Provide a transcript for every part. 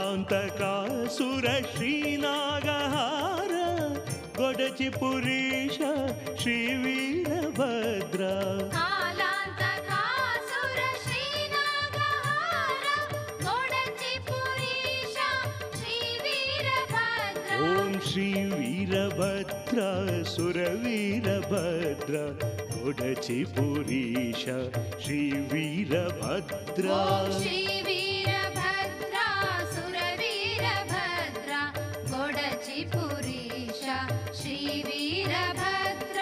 कालान्तकासुर श्रीनागहार गोडचिपुरीश श्रीवीरभद्र कालान्तकासुर श्रीनागहार गोडचिपुरीश श्रीवीरभद्र ओम श्रीवीरभद्र सुरवीरभद्र गोडचिपुरीश श्रीवीरभद्र श्रीवीरभद्र सुरवीरभद्र गोडचिपुरीश श्रीवीरभद्र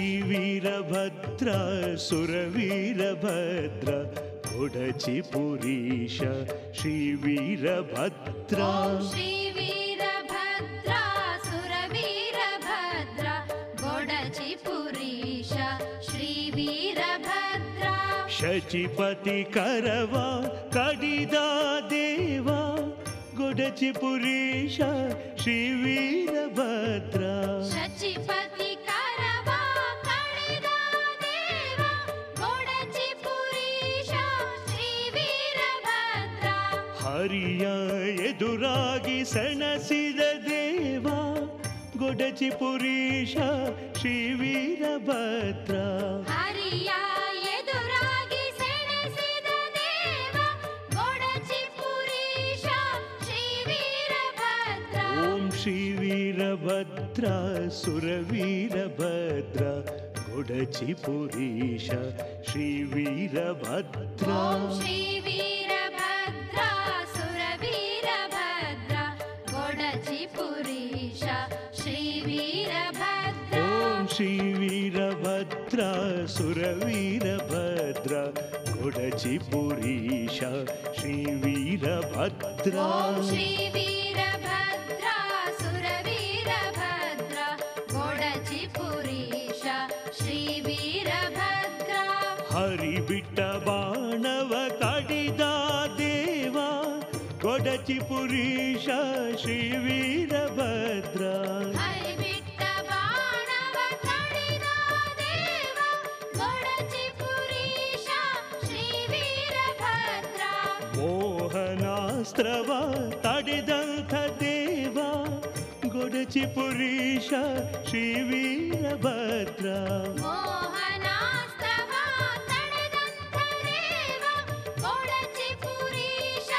श्रीवीरभद्र सुरवीरभद्र गोडचिपुरीश श्रीवीरभद्र श्रीवीरभद्र सुरवीरभद्र गोडचिपुरीश श्रीवीरभद्र शचिपति करवा कडिदा देवा गोडचिपुरीश श्रीवीरभद्र शचिपति ಹರಿಯ ಎದುರಾಗಿ ಸೆಣಸಿದ ದೇವ ಗೊಡಚಿಪುರೀಶ ಶ್ರೀವೀರಭದ್ರ ಹರಿಯ ಎದುರಾಗಿ ಸೆಣಸಿದ ದೇವ ಗೊಡಚಿಪುರೀಶ ಶ್ರೀವೀರಭದ್ರ ಓಂ ಶ್ರೀವೀರಭದ್ರ ಸುರವೀರಭದ್ರ ಗೊಡಚಿಪುರೀಶ ಶ್ರೀವೀರಭದ್ರ श्रीवीरभद्र सुरवीरभद्र गोडचिपुरीश श्रीवीरभद्र श्रीवीरभद्र सुरवीरभद्र गोडचिपुरीश श्रीवीरभद्र हरिबिट्ट बाणव कडिद देव गोडचिपुरीश श्रीवीरभद्र मोहनास्त्रव तडिದಂಥ देव गोडचिपुरीश श्रीवीरभद्र मोहनास्त्रव तडिದಂಥ देव गोडचिपुरीश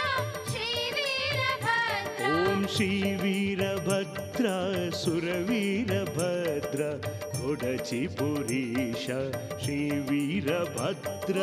श्रीवीरभद्र ओम श्रीवीरभद्र सुरवीरभद्र गोडचिपुरीश श्रीवीरभद्र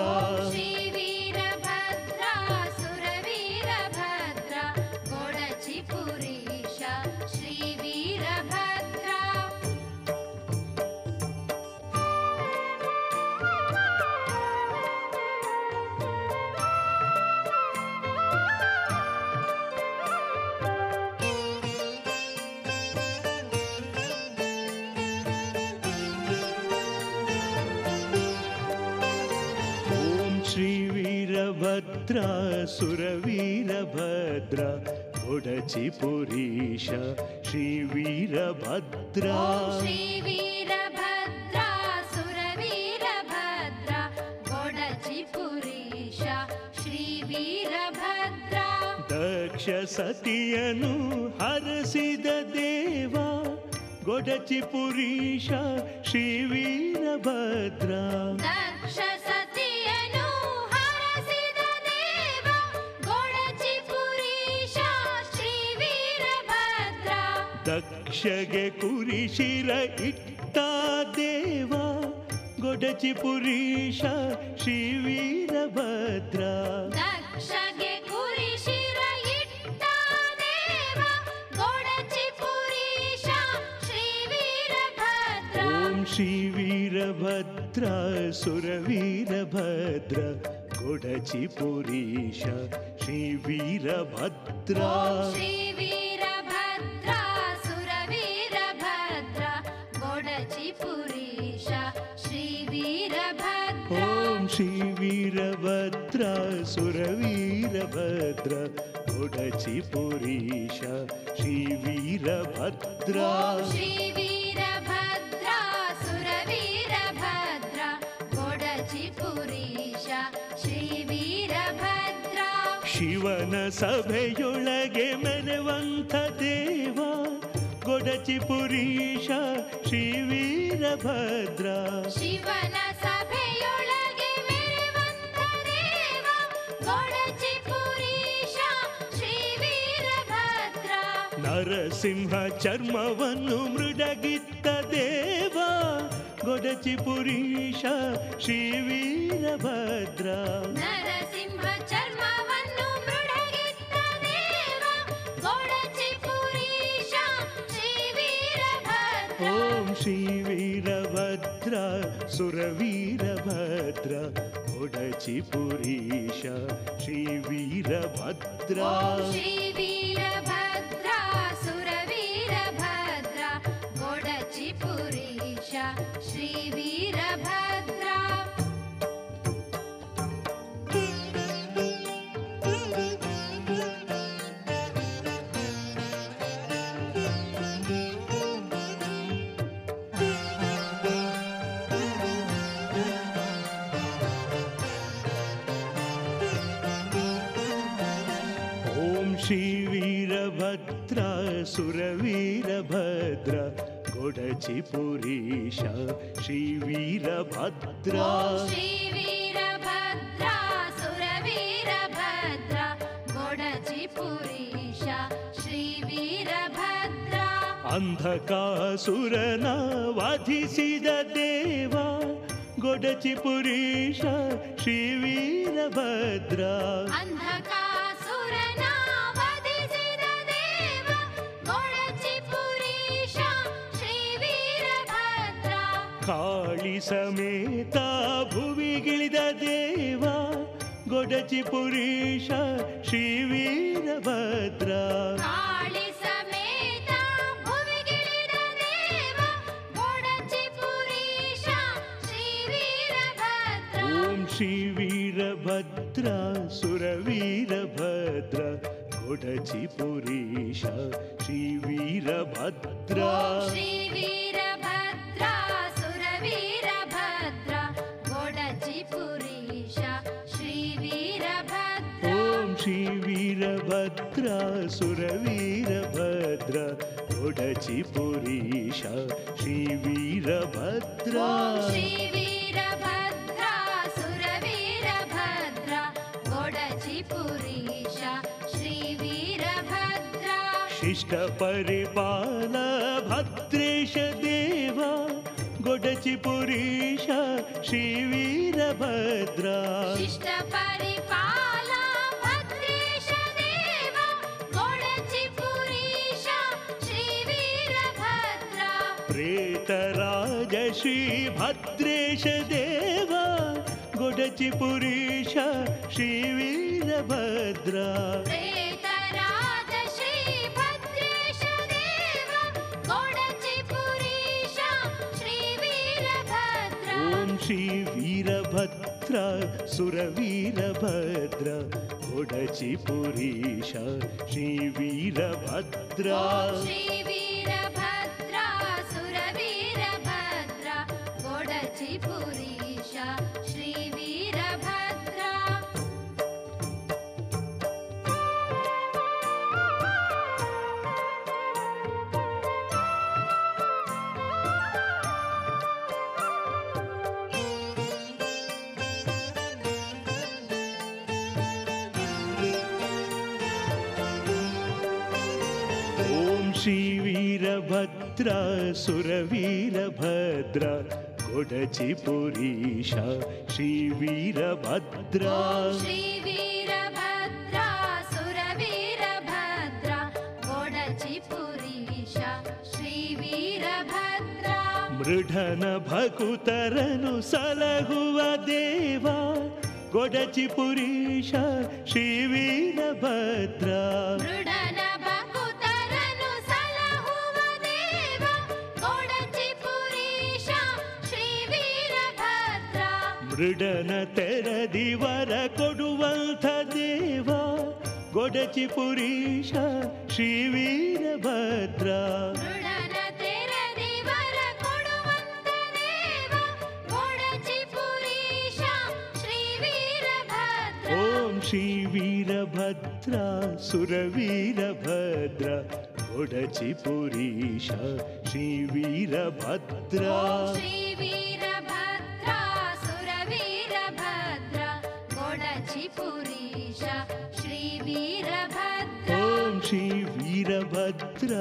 श्रीवीरभद्र सुरवीरभद्र गोडचिपुरीश श्रीवीरभद्र श्रीवीरभद्र सुरवीरभद्र गोडचिपुरीश श्रीवीरभद्र दक्ष सतियनु हरसिद देव गोडचिपुरीश श्रीवीरभद्र दक्ष सतियनु हरसिद देव गोडचिपुरीश श्रीवीरभद्र दक्षगे कुरिशिर इट्ಟ देव गोडचिपुरीश श्रीवीरभद्र दक्षगे कुरिशिर इट्ಟ देव गोडचिपुरीश श्रीवीरभद्र ओम श्रीवीरभद्र सुरवीरभद्र गोडचिपुरीश श्रीवीरभद्र श्रीवीरभद्र सुरवीरभद्र गोडचिपुरीश श्रीवीरभद्र ಶ್ರೀ ವೀರಭದ್ರ ಸುರವೀರಭದ್ರ ಕೊಡಚಿ ಪುರೀಶ ಶ್ರೀ ವೀರಭದ್ರ ಶ್ರೀ ವೀರಭದ್ರ ಸುರವೀರಭದ್ರ ಕೊಡಚಿ ಪುರೀಶ ಶ್ರೀ ವೀರಭದ್ರ ಶಿವನ ಸಭೆಯೊಳಗೆ ಮೆರೆವಂಥ ದೇವ ಕೊಡಚಿ ಪುರೀಶ ಶ್ರೀ ವೀರಭದ್ರ ಶಿವನ ಸಭೆಯೊಳಗೆ ಮೆರೆವಂತ ದೇವ ಕೊಡಚಿ ಪುರೀಶ ಶ್ರೀ ವೀರಭದ್ರ ನರಸಿಂಹ ಚರ್ಮವನ್ನು ಮೃಡಗಿತ್ತ ದೇವ ಕೊಡಚಿ ಪುರೀಶ ಶ್ರೀ ವೀರಭದ್ರ ನರಸಿಂಹ ಚರ್ಮವನ್ನು ಮೃಡಗಿತ್ತ ದೇವ ಕೊಡಚಿ ಪುರೀಶ ಶ್ರೀ ವೀರಭದ್ರ ಓಂ ಶ್ರೀ ವೀರಭದ್ರ ಸುರವೀರಭದ್ರ ಕೊಡಚಿ ಪುರೀಶ ಶ್ರೀ ವೀರಭದ್ರ ಶ್ರೀ ವೀರಭದ್ರ ಸುರವೀರಭದ್ರ ಕೊಡಚಿ ಪುರೀಶ ಶ್ರೀ ವೀರಭದ್ರ ಓಂ ಶ್ರೀ ವೀರಭದ್ರ ಸುರವೀರಭದ್ರ ಕೊಡಚಿ ಪುರೀಶ ಶ್ರೀ ವೀರಭದ್ರ ಶ್ರೀ ವೀರಭದ್ರ ಸುರವೀರಭದ್ರ ಕೊಡಚಿ ಪುರೀಶ ಶ್ರೀ ವೀರಭದ್ರ ಅಂಧಕಾಸುರನ ವಧಿಸಿದ ದೇವ ಕೊಡಚಿ ಪುರೀಶ ಶ್ರೀ ವೀರಭದ್ರ ಅಂಧಕಾಸುರನ ವಧಿಸಿದ ದೇವ ಕೊಡಚಿ ಪುರೀಶ ಶ್ರೀ ವೀರಭದ್ರ ಕಾಳಿ ಸಮೇತ ಭುವಿಗಿಳಿದ ದೇವ ಕೊಡಚಿ ಪುರೀಶ ಶ್ರೀ ವೀರಭದ್ರ ಕಾಳಿ ಸಮೇತ ಭುವಿಗಿಳಿದ ದೇವ ಕೊಡಚಿ ಪುರೀಶ ಶ್ರೀ ವೀರಭದ್ರ ಓಂ ಶ್ರೀ ವೀರಭದ್ರ ಸುರವೀರಭದ್ರ ಕೊಡಚಿ ಪುರೀಶ ಶ್ರೀ ವೀರಭದ್ರ ಶ್ರೀ ವೀರಭದ್ರ ಸುರವೀರಭದ್ರ ಕೊಡಚಿ ಪುರೀಶ ಶ್ರೀ ವೀರಭದ್ರ ಓಂ ಶ್ರೀ ವೀರಭದ್ರ ಸುರವೀರಭದ್ರ ಕೊಡಚಿ ಪುರೀಶ ಶ್ರೀ ವೀರಭದ್ರ ಶ್ರೀ ವೀರಭದ್ರ ಸುರವೀರಭದ್ರ ಕೊಡಚಿ ಪುರೀಶ ಶ್ರೀ ವೀರಭದ್ರ ಶಿಷ್ಟ ಪರಿಪಾಲ ಭದ್ರೇಶ ದೇವ ಕೊಡಚಿ ಪುರೀಶ ಶ್ರೀ ವೀರಭದ್ರ ಶಿಷ್ಟ ಪರಿಪಾಲ ಭದ್ರೇಶ ದೇವ ಕೊಡಚಿ ಪುರೀಶ ಶ್ರೀ ವೀರಭದ್ರ ಪ್ರೇತರಾಜ ಶ್ರೀ ಭದ್ರೇಶ ದೇವ ಕೊಡಚಿ ಪುರೀಶ ಶ್ರೀ ವೀರಭದ್ರ ಪ್ರೇತರಾಜ ಶ್ರೀ ಭದ್ರೇಶ ದೇವ ಕೊಡಚಿ ಪುರೀಶ ಶ್ರೀ ವೀರಭದ್ರ ಓಂ ಶ್ರೀ ವೀರಭದ್ರ ಸುರವೀರಭದ್ರ ಕೊಡಚಿ ಪುರೀಶ ಶ್ರೀ ವೀರಭದ್ರ ಶ್ರೀ ವೀರಭದ್ರ ಸುರವೀರಭದ್ರ ಕೊಡಚಿ ಪುರೀಶ ಶ್ರೀ ವೀರಭದ್ರ ಓಂ ಶ್ರೀ ವೀರಭದ್ರ ಸುರವೀರಭದ್ರ ಕೊಡಚಿ ಪುರೀಶ ಶ್ರೀ ವೀರಭದ್ರ ಶ್ರೀ ವೀರಭದ್ರ ಸುರವೀರಭದ್ರ ಕೊಡಚಿ ಪುರೀಶ ಶ್ರೀ ವೀರಭದ್ರ ಮೃಢನ ಭಕುತರನು ಸಲಹುವ ದೇವ ಕೊಡಚಿ ಪುರೀಶ ಶ್ರೀ ವೀರಭದ್ರ ಮೃಡನ ಭಕುತರನು ಸಲಹುವ ದೇವ ಕೊಡಚಿ ಪುರೀಶ ಶ್ರೀ ವೀರಭದ್ರ ಮೃಡನ ತೆರದಿವರ ಕೊಡುವಂಥ ದೇವ ಗೊಡಚಿ ಪುರೀಶ ಶ್ರೀ ವೀರಭದ್ರ. ಮೃಡನ ತೆರದಿವರ ಕೊಡುವಂತ ದೇವ ಗೊಡಚಿ ಪುರೀಶ ಶ್ರೀ ವೀರಭದ್ರ. ಓಂ ಶ್ರೀ ವೀರಭದ್ರ ಸುರವೀರಭದ್ರ ಗೊಡಚಿ ಪುರೀಶ ಶ್ರೀ ವೀರಭದ್ರ. ಶ್ರೀ ವೀರಭದ್ರ ಸುರವೀರಭದ್ರ ಗೊಡಚಿ ಪುರೀಶ ಶ್ರೀ ವೀರಭದ್ರ. ಓಂ ಶ್ರೀ ವೀರಭದ್ರ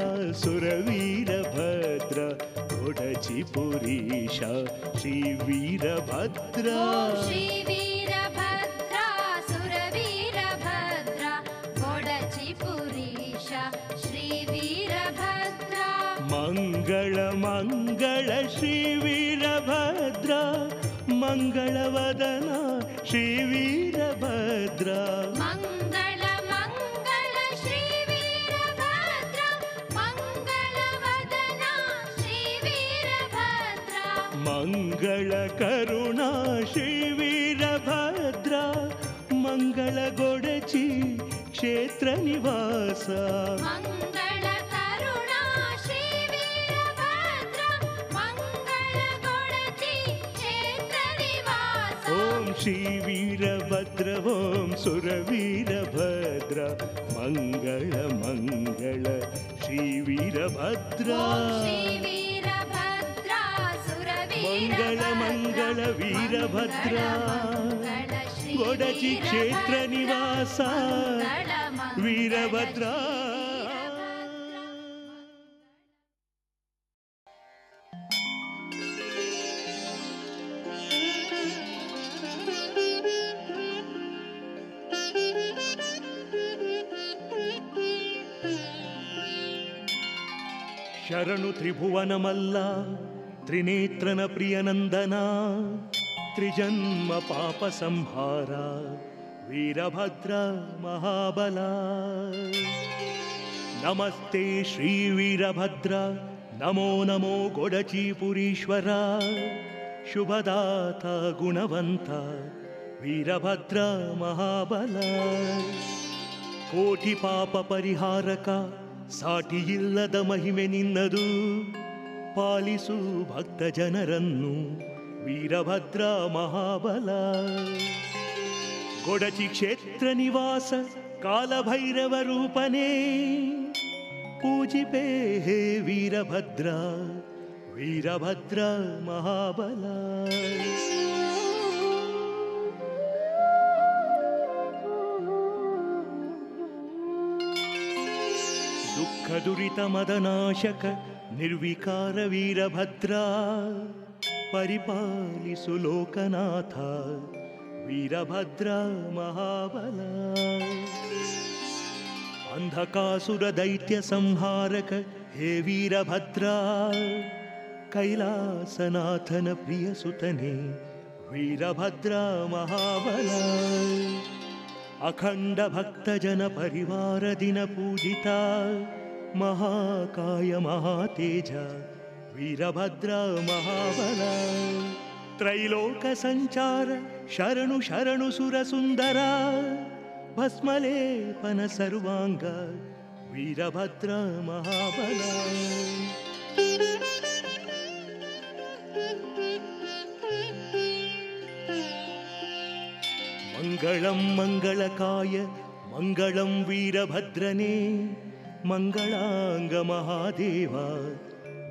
ಸುರವೀರಭದ್ರ ಗೊಡಚಿ ಪುರೀಶ ಶ್ರೀ ವೀರಭದ್ರ. ಶ್ರೀ ವೀರಭದ್ರ ಸುರವೀರಭದ್ರ ಗೊಡಚಿ ಪುರೀಶ ಶ್ರೀ ವೀರಭದ್ರ. ಮಂಗಳ ಮಂಗಳ ಶ್ರೀ ವೀರಭದ್ರ ಮಂಗಳವದನ ಶ್ರೀ ವೀರಭದ್ರ. ಮಂಗಳ ಮಂಗಳ ಶ್ರೀ ವೀರಭದ್ರ ಮಂಗಳವದನ ಶ್ರೀ ವೀರಭದ್ರ. ಮಂಗಳ ಕರುಣಾ ಶ್ರೀ ವೀರಭದ್ರ ಮಂಗಳ ಗೊಡಚಿ ಕ್ಷೇತ್ರ ನಿವಾಸ. ಮಂಗಳ ಕರುಣಾ ಶ್ರೀ ವೀರಭದ್ರ ಮಂಗಳ ಗೊಡಚಿ ಕ್ಷೇತ್ರ ನಿವಾಸ. ಓಂ ಶ್ರೀ ವೀರಭದ್ರ ಓಂ ಸುರವೀರಭದ್ರ ಮಂಗಳ ಮಂಗಳ ಶ್ರೀ ವೀರಭದ್ರ. ಶ್ರೀ ವೀರಭದ್ರ ಮಂಗಳ ಮಂಗಳ ವೀರಭದ್ರ ಗೊಡಚಿ ಕ್ಷೇತ್ರ ನಿವಾಸ ವೀರಭದ್ರ. ಶರಣು ತ್ರಿಭುವನಮಲ್ಲ ತ್ರಿನೇತ್ರನ ಪ್ರಿಯನಂದನ ತ್ರಿಜನ್ಮ ಪಾಪ ಸಂಹಾರ ವೀರಭದ್ರ ಮಹಾಬಲ. ನಮಸ್ತೆ ಶ್ರೀ ವೀರಭದ್ರ ನಮೋ ನಮೋ ಗೊಡಚಿಪುರೀಶ್ವರ. ಶುಭದಾತ ಗುಣವಂತ ವೀರಭದ್ರ ಮಹಾಬಲ. ಕೋಟಿ ಪಾಪ ಪರಿಹಾರಕ ಸಾಟಿಯಿಲ್ಲದ ಮಹಿಮೆ ನಿನ್ನದು. ಪಾಲಿಸು ಭಕ್ತ ಜನರನ್ನು ವೀರಭದ್ರ ಮಹಾಬಲ. ಗೊಡಚಿ ಕ್ಷೇತ್ರ ನಿವಾಸ ಕಾಲಭೈರವ ರೂಪನೇ ಪೂಜಿಪೇ ಹೇ ವೀರಭದ್ರ ವೀರಭದ್ರ ಮಹಾಬಲ. ದುಃಖ ದುರಿತ ಮದನಾಶಕ ನಿರ್ವಿಕಾರ ವೀರಭದ್ರ. ಪರಿಪಾಲಿಸು ಲೋಕನಾಥ ವೀರಭದ್ರ ಮಹಾಬಲ. ಅಂಧಕಾಸುರ ದೈತ್ಯ ಸಂಹಾರಕ ಹೇ ವೀರಭದ್ರ. ಕೈಲಾಸನಾಥನ ಪ್ರಿಯ ಸುತನೇ ವೀರಭದ್ರ ಮಹಾಬಲ. ಅಖಂಡ ಭಕ್ತ ಜನ ಪರಿವಾರ ದಿನ ಪೂಜಿತ ಮಹಾಕಾಯ ಮಹಾತೇಜ ವೀರಭದ್ರ ಮಹಾಬಲ. ತ್ರೈಲೋಕ ಸಂಚಾರ ಶರಣು ಶರಣು ಸುರ ಸುಂದರ. ಭಸ್ಮಲೇಪನ ಸರ್ವಾಂಗ ವೀರಭದ್ರ ಮಹಾಬಲ. ಮಂಗಳಂ ಮಂಗಳಕಾಯ ಮಂಗಳಂ ವೀರಭದ್ರನೇ. ಮಂಗಳಾಂಗ ಮಹಾದೇವ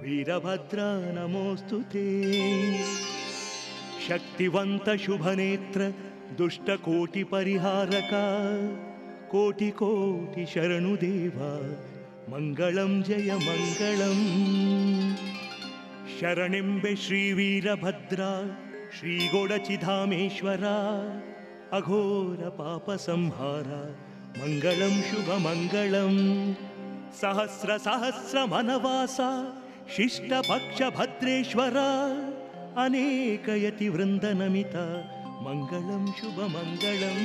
ವೀರಭದ್ರ ನಮೋಸ್ತುತೇ. ಶಕ್ತಿವಂತ ಶುಭನೇತ್ರ ದುಷ್ಟಕೋಟಿ ಪರಿಹಾರಕ. ಕೋಟಿ ಕೋಟಿ ಶರಣು ದೇವ ಮಂಗಳಂ ಜಯ ಮಂಗಳಂ. ಶರಣೆಂಬೆ ಶ್ರೀ ವೀರಭದ್ರ ಶ್ರೀ ಗೊಡಚಿಧಾಮೇಶ್ವರ. ಅಘೋರ ಪಾಪ ಸಂಹಾರ ಮಂಗಳಂ ಶುಭ ಮಂಗಳಂ. ಸಹಸ್ರ ಸಹಸ್ರ ಮನವಾಸ ಶಿಷ್ಟ ಪಕ್ಷ ಭದ್ರೇಶ್ವರ. ಅನೇಕ ಯತಿ ವೃಂದ ನಮಿತ ಮಂಗಳಂ ಶುಭ ಮಂಗಳಂ.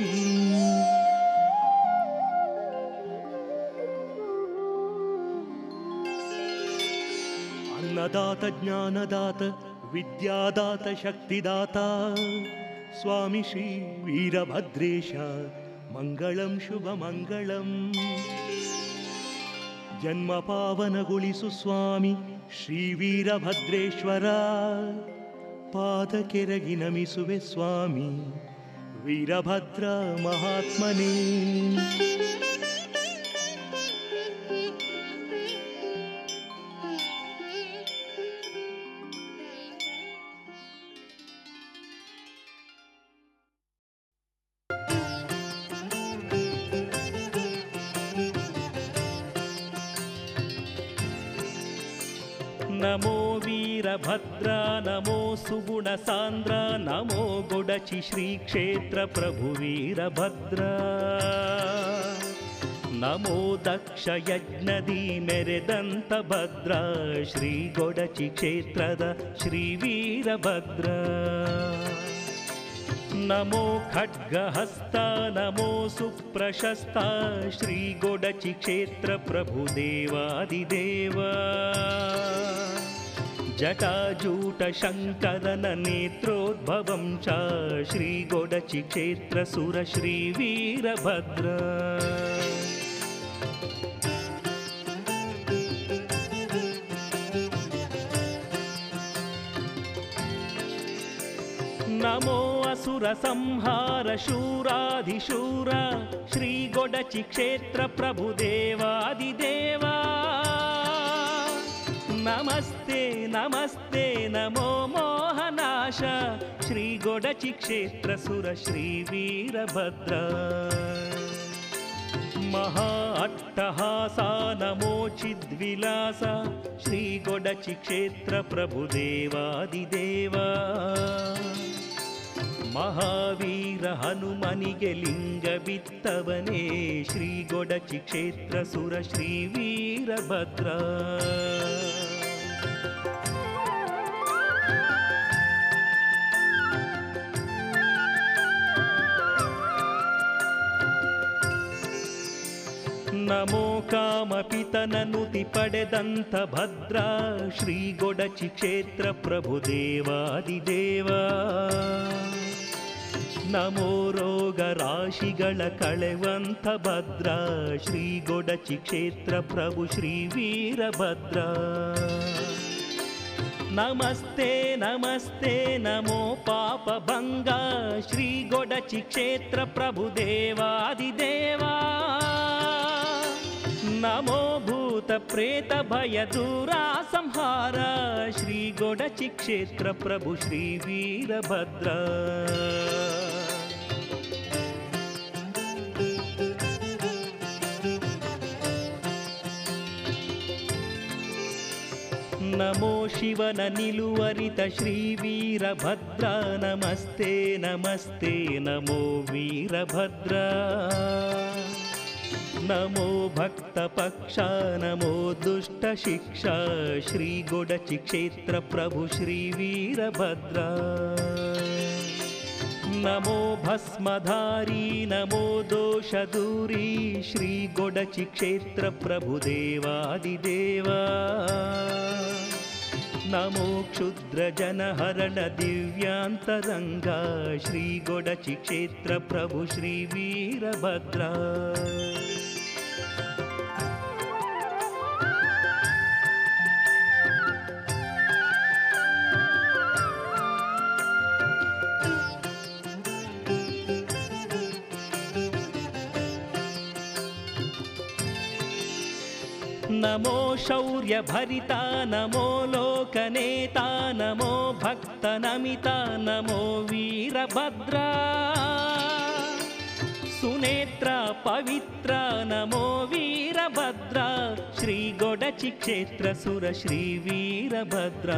ಅನ್ನದಾತ ಜ್ಞಾನದಾತ ವಿದ್ಯಾದಾತ ಶಕ್ತಿದಾತ. ಸ್ವಾಮಿ ಶ್ರೀ ವೀರಭದ್ರೇಶ ಮಂಗಳಂ ಶುಭ ಮಂಗಳಂ. ಜನ್ಮ ಪಾವನಗೊಳಿಸು ಸ್ವಾಮಿ ಶ್ರೀ ವೀರಭದ್ರೇಶ್ವರ. ಪಾದ ಕೆರಗಿ ನಮಿಸುವೆ ಸ್ವಾಮಿ ವೀರಭದ್ರ ಮಹಾತ್ಮನೇ. ನಮೋ ವೀರಭದ್ರ ನಮೋ ಸುಗುಣ ಸಾಂದ್ರ ನಮೋ ಗೊಡಚಿ ಶ್ರೀ ಕ್ಷೇತ್ರ ಪ್ರಭು ವೀರಭದ್ರ. ನಮೋ ದಕ್ಷ ಯಜ್ಞದಿ ಮೆರೆದಂತ ಭದ್ರ ಶ್ರೀ ಗೊಡಚಿ ಕ್ಷೇತ್ರದ ಶ್ರೀ ವೀರಭದ್ರ. ನಮೋ ಖಡ್ಗಹಸ್ತ ನಮೋ ಸುಪ್ರಶಸ್ತ ಶ್ರೀ ಗೊಡಚಿ ಕ್ಷೇತ್ರ ಪ್ರಭು ದೇವಾದಿದೇವ. ಜಟಾಜೂಟ ಶಂಕರನ ನೇತ್ರೋದ್ಭವಂ ಚ ಶ್ರೀ ಗೊಡಚಿ ಕ್ಷೇತ್ರ ಸುರ ಶ್ರೀ ವೀರಭದ್ರ. ನಮೋ ಅಸುರ ಸಂಹಾರ ಶೂರಾಧಿಶೂರ ಶ್ರೀ ಗೊಡಚಿ ಕ್ಷೇತ್ರ ಪ್ರಭು ದೇವಾದಿದೇವ. ನಮಸ್ತೆ ನಮಸ್ತೆ ನಮೋ ಮೋಹನಾಶ ಶ್ರೀ ಗೊಡಚಿ ಕ್ಷೇತ್ರ ಸುರ ಶ್ರೀ ವೀರಭದ್ರ. ಮಹಾ ಅಟ್ಟಹಾಸ ನಮೋ ಚಿದ್ವಿಲಾಸ ಶ್ರೀ ಗೊಡಚಿ ಕ್ಷೇತ್ರ ಪ್ರಭು ದೇವಾದಿದೇವ. ಮಹಾವೀರ ಹನುಮನಿಗೆ ಲಿಂಗ ಬಿತ್ತವನೇ ಶ್ರೀ ಗೊಡಚಿ ಕ್ಷೇತ್ರ ಸುರ ಶ್ರೀ ವೀರಭದ್ರ. ನಮೋ ಕಾಮಪಿತನನುತಿ ಪಡೆದಂತ ಭದ್ರ ಶ್ರೀ ಗೊಡಚಿ ಕ್ಷೇತ್ರ ಪ್ರಭು ದೇವಾದಿದೇವ. ನಮೋ ರೋಗ ರಾಶಿಗಳ ಕಳೆವಂತ ಭದ್ರ ಶ್ರೀ ಗೊಡಚಿ ಕ್ಷೇತ್ರ ಪ್ರಭು ಶ್ರೀ ವೀರಭದ್ರ. ನಮಸ್ತೆ ನಮಸ್ತೆ ನಮೋ ಪಾಪ ಭಂಗ ಶ್ರೀ ಗೊಡಚಿ ಕ್ಷೇತ್ರ ಪ್ರಭು ದೇವಾದಿದೇವ. ನಮೋ ಭೂತ ಪ್ರೇತ ಭಯ ದೂರ ಸಂಹಾರ ಶ್ರೀ ಗೊಡಚಿ ಕ್ಷೇತ್ರ ಪ್ರಭು ಶ್ರೀ ವೀರಭದ್ರ. ನಮೋ ಶಿವನ ನಿಲುವರಿತ ಶ್ರೀ ವೀರಭದ್ರ. ನಮಸ್ತೆ ನಮಸ್ತೆ ನಮೋ ವೀರಭದ್ರ. ನಮೋ ಭಕ್ತ ಪಕ್ಷ ನಮೋ ದುಷ್ಟ ಶಿಕ್ಷಾ ಶ್ರೀ ಗೊಡಚಿ ಕ್ಷೇತ್ರ ಪ್ರಭು ಶ್ರೀ ವೀರಭದ್ರ. ನಮೋ ಭಸ್ಮಧಾರಿ ನಮೋ ದೋಷ ದೂರಿ ಶ್ರೀ ಗೊಡಚಿ ಕ್ಷೇತ್ರ ಪ್ರಭು ದೇವಾದಿದೇವ. ನಮೋ ಕ್ಷುದ್ರ ಜನಹರಣ ದಿವ್ಯಾಂತರಂಗ ಶ್ರೀ ಗೊಡಚಿ ಕ್ಷೇತ್ರ ಪ್ರಭು ಶ್ರೀ ವೀರಭದ್ರ. ನಮೋ ಶೌರ್ಯ ಭರಿತ ನಮೋ ಲೋಕನೇತ ನಮೋ ಭಕ್ತ ನಮಿತ ನಮೋ ವೀರಭದ್ರ. ಸುನೇತ್ರ ಪವಿತ್ರ ನಮೋ ವೀರಭದ್ರ ಶ್ರೀ ಗೊಡಚಿ ಕ್ಷೇತ್ರ ಸುರ ಶ್ರೀ ವೀರಭದ್ರ.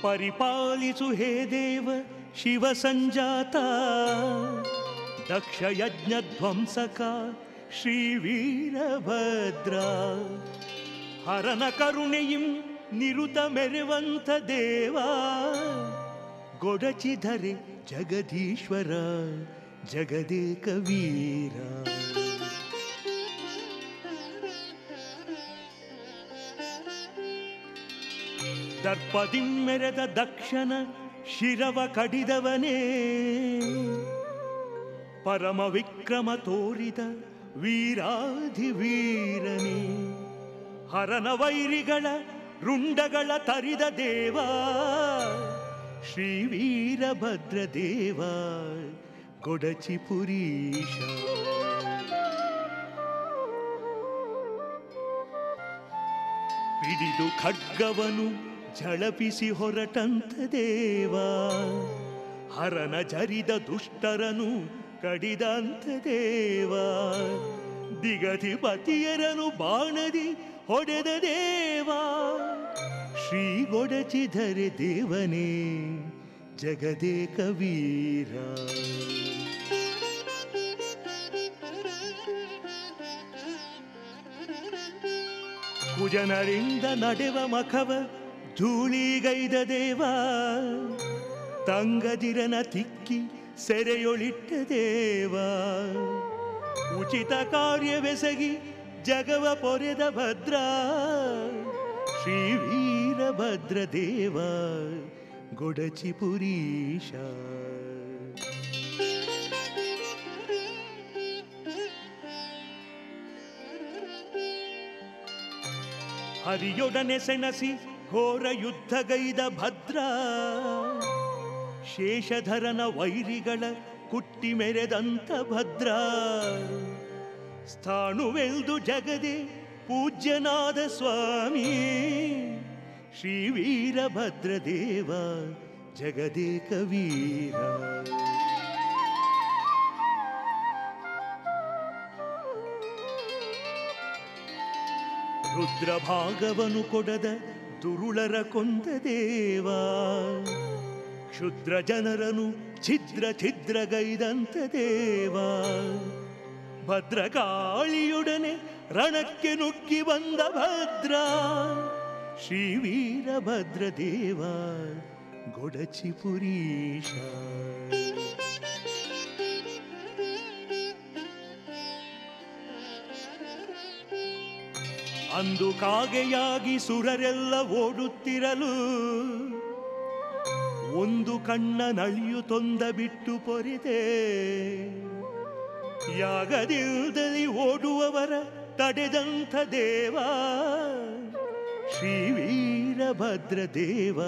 ಪರಿಪಾಲಿಸು ಹೇ ದೇವ ಶಿವ ಸಂಜಾತ. ದಕ್ಷಯಜ್ಞಧ್ವಂಸಕ ಶ್ರೀ ವೀರಭದ್ರ ಹರನ ಕರುಣೆಯಿಂ ನಿರುತ ಮೆರೆವಂತ ದೇವ ಗೊಡಚಿಧರೆ ಜಗದೀಶ್ವರ ಜಗದೇಕ ವೀರ ದರ್ಪದಿಂ ಮೆರೆದ ದಕ್ಷನ ಶಿರವ ಕಡಿದವನೇ ಪರಮ ವಿಕ್ರಮ ತೋರಿದ ವೀರಾಧಿವೀರನೇ ಹರನ ವೈರಿಗಳ ರುಂಡಗಳ ತರಿದ ದೇವ ಶ್ರೀ ವೀರಭದ್ರ ದೇವ ಗೊಡಚಿಪುರೀಶ ಹಿಡಿದು ಖಡ್ಗವನು ಝಳಪಿಸಿ ಹೊರಟಂತ ದೇವ ಹರನ ಜರಿದ ದುಷ್ಟರನು ಕಡಿದಂತ ದೇವ ದಿಗಧಿಪತಿಯರನು ಬಾಣದಿ ಹೊಡೆದ ದೇವ ಶ್ರೀ ಗೊಡಚಿಧರೆ ದೇವನೇ ಜಗದೇಕ ವೀರ ಕುಜನರಿಂದ ನಡೆವ ಮಖವ ಧೂಳಿಗೈದ ದೇವ ತಂಗದಿರನ ತಿಕ್ಕಿ ಸೆರೆಯೊಳಿಟ್ಟ ದೇವ ಉಚಿತ ಕಾರ್ಯವೆಸಗಿ ಜಗವ ಪೊರೆದ ಭದ್ರ ಶ್ರೀ ವೀರಭದ್ರ ದೇವ ಗೊಡಚಿಪುರೀಶ ಹರಿಯೊಡನೆ ಸೆಣಸಿ ಘೋರ ಯುದ್ಧಗೈದ ಭದ್ರ ಶೇಷಧರನ ವೈರಿಗಳ ಕುಟ್ಟಿ ಮೆರೆದಂತ ಭದ್ರ ಸ್ಥಾಣುವೆಲ್ದು ಜಗದೆ ಪೂಜ್ಯನಾದ ಸ್ವಾಮಿ ಶ್ರೀ ವೀರಭದ್ರ ದೇವ ಜಗದೇಕ ವೀರ ರುದ್ರಭಾಗವನು ಕೊಡದ ದುರುಳರ ಕೊಂದ ದೇವ ಕ್ಷುದ್ರ ಜನರನು ಛಿದ್ರ ಛಿದ್ರಗೈದಂತ ದೇವ ಭದ್ರಕಾಳಿಯೊಡನೆ ರಣಕ್ಕೆ ನುಗ್ಗಿ ಬಂದ ಭದ್ರ ಶ್ರೀ ವೀರಭದ್ರ ದೇವ ಗೊಡಚಿಪುರೀಶ ಅಂದು ಕಾಗೆಯಾಗಿ ಸುರರೆಲ್ಲ ಓಡುತ್ತಿರಲು ಒಂದು ಕಣ್ಣ ನಳಿಯು ತೊಂದ ಬಿಟ್ಟು ಪೊರೆದೆ ಯಾಗದಿಲ್ದಲ್ಲಿ ಓಡುವವರ ತಡೆದಂಥ ದೇವ ಶ್ರೀ ವೀರಭದ್ರ ದೇವ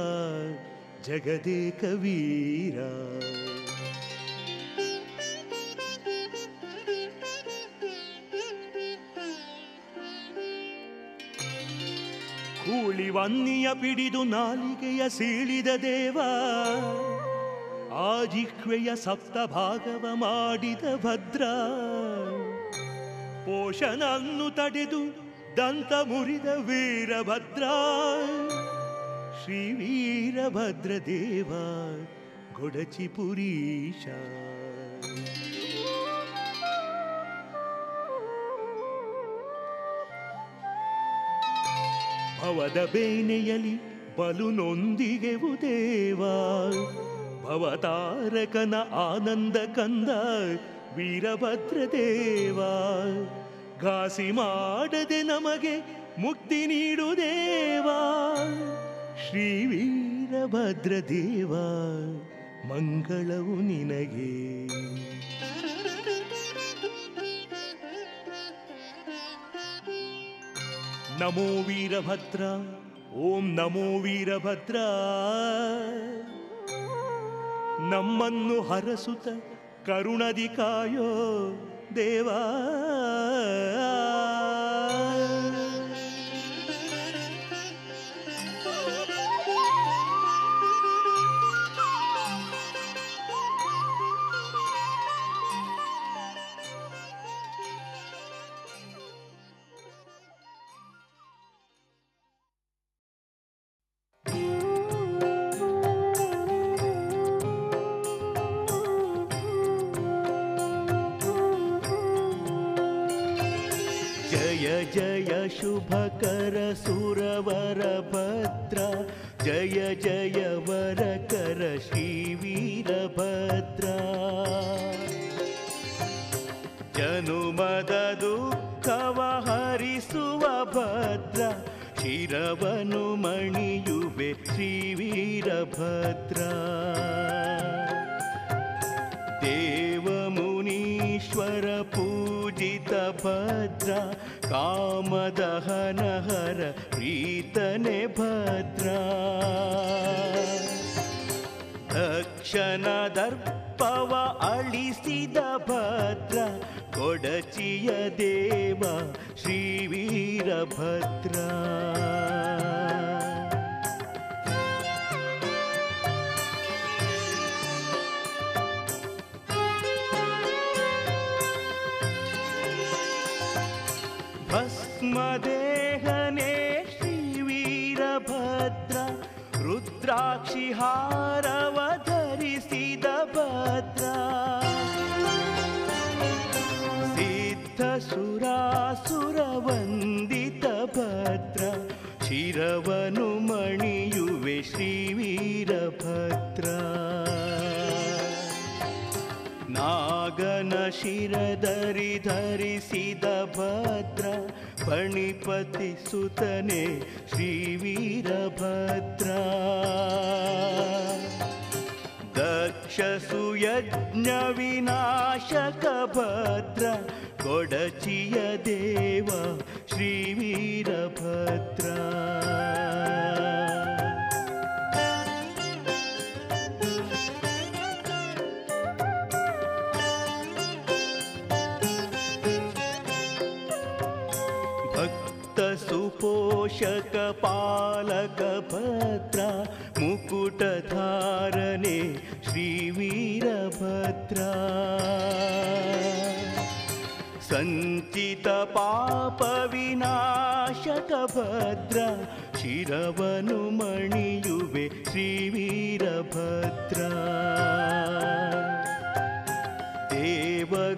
ಜಗದೇಕ ವೀರ ಕೂಳಿ ವನ್ನಿಯ ಪಿಡಿದು ನಾಲಿಗೆಯ ಸೀಳಿದ ದೇವ ಆ ಜಿಹ್ವೆಯ ಸಪ್ತ ಭಾಗವ ಮಾಡಿದ ಭದ್ರ ಪೋಷನನ್ನು ತಡೆದು ದಂತ ಮುರಿದ ವೀರಭದ್ರ ಶ್ರೀ ವೀರಭದ್ರ ದೇವ ಗೊಡಚಿಪುರೀಶ ಭವದ ಬೇನೆಯಲಿ ಬಲು ನೊಂದಿಗೆವು ದೇವ ಭವತಾರಕನ ಆನಂದ ಕಂದ ವೀರಭದ್ರ ದೇವ ಘಾಸಿ ಮಾಡದೆ ನಮಗೆ ಮುಕ್ತಿ ನೀಡು ದೇವ ಶ್ರೀ ವೀರಭದ್ರ ದೇವ ಮಂಗಳವು ನಿನಗೆ ನಮೋ ವೀರಭದ್ರ ಓಂ ನಮೋ ವೀರಭದ್ರ ನಮ್ಮನ್ನು ಹರಸುತ್ತ ಕರುಣದಿ ಕಾಯೋ ದೇವಾ जय शुभकर सुरवरभद्र जय जय वरकर श्रीवीरभद्र जनुमद दुःखವ ಹರಿಸುವ ಭದ್ರ ಶಿರವನು ಮಣಿಯುವೆ ಶ್ರೀವೀರಭದ್ರ ದೇವಮುನೀಶ್ವರ ಪೂಜಿತ ಭದ್ರ ಕಾಮದಹನ ಹರ ಪ್ರೀತನೆ ಭದ್ರ ದಕ್ಷನ ದರ್ಪವ ಅಳಿಸಿದ ಭದ್ರ ಕೊಡಚಿಯ ದೇವ ಶ್ರೀವೀರಭದ್ರ ಭಸ್ಮದೇಹನೇ ಶ್ರೀವೀರಭದ್ರ ರುದ್ರಾಕ್ಷಿಹಾರವ ಧರಿಸಿದ ಭದ್ರ ಸಿದ್ಧಸುರಾಸುರ ವಂದಿತ ಭದ್ರ ಶಿರವನು ಮಣಿಯುವೆ ಶ್ರೀವೀರಭದ್ರ ನಾಗನ ಶಿರಧರಿ ಧರಿಸಿದ ಭದ್ರ ಫಣಿಪತಿ ಸುತನೆ ಶ್ರೀವೀರಭದ್ರ ದಕ್ಷ ಸುಯಜ್ಞ ವಿನಾಶಕ ಭದ್ರ ಕೊಡಚಿಯ ದೇವ ಶ್ರೀವೀರಭದ್ರ ಸುಪೋಷಕ ಪಾಲಕ ಭದ್ರ ಮುಕುಟಧಾರನೆ ಶ್ರೀವೀರಭದ್ರ ಸಂಚಿತ ಪಾಪ ವಿನಾಶಕ ಭದ್ರ ಶಿರವನು ಮಣಿಯುವೆ ಶ್ರೀವೀರಭದ್ರ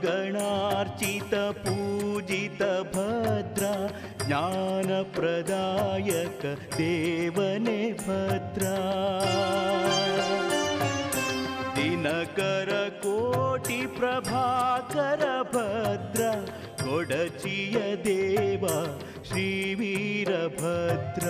ದೇವಗಣಾರ್ಚಿತ ಪೂಜಿತ ಭದ್ರ ಜ್ಞಾನ ಪ್ರದಾಯಕ ದೇವನೇ ಭದ್ರ ದಿನಕರ ಕೋಟಿ ಪ್ರಭಾಕರ ಭದ್ರ ಕೊಡಚಿಯ ದೇವ ಶ್ರೀವೀರಭದ್ರ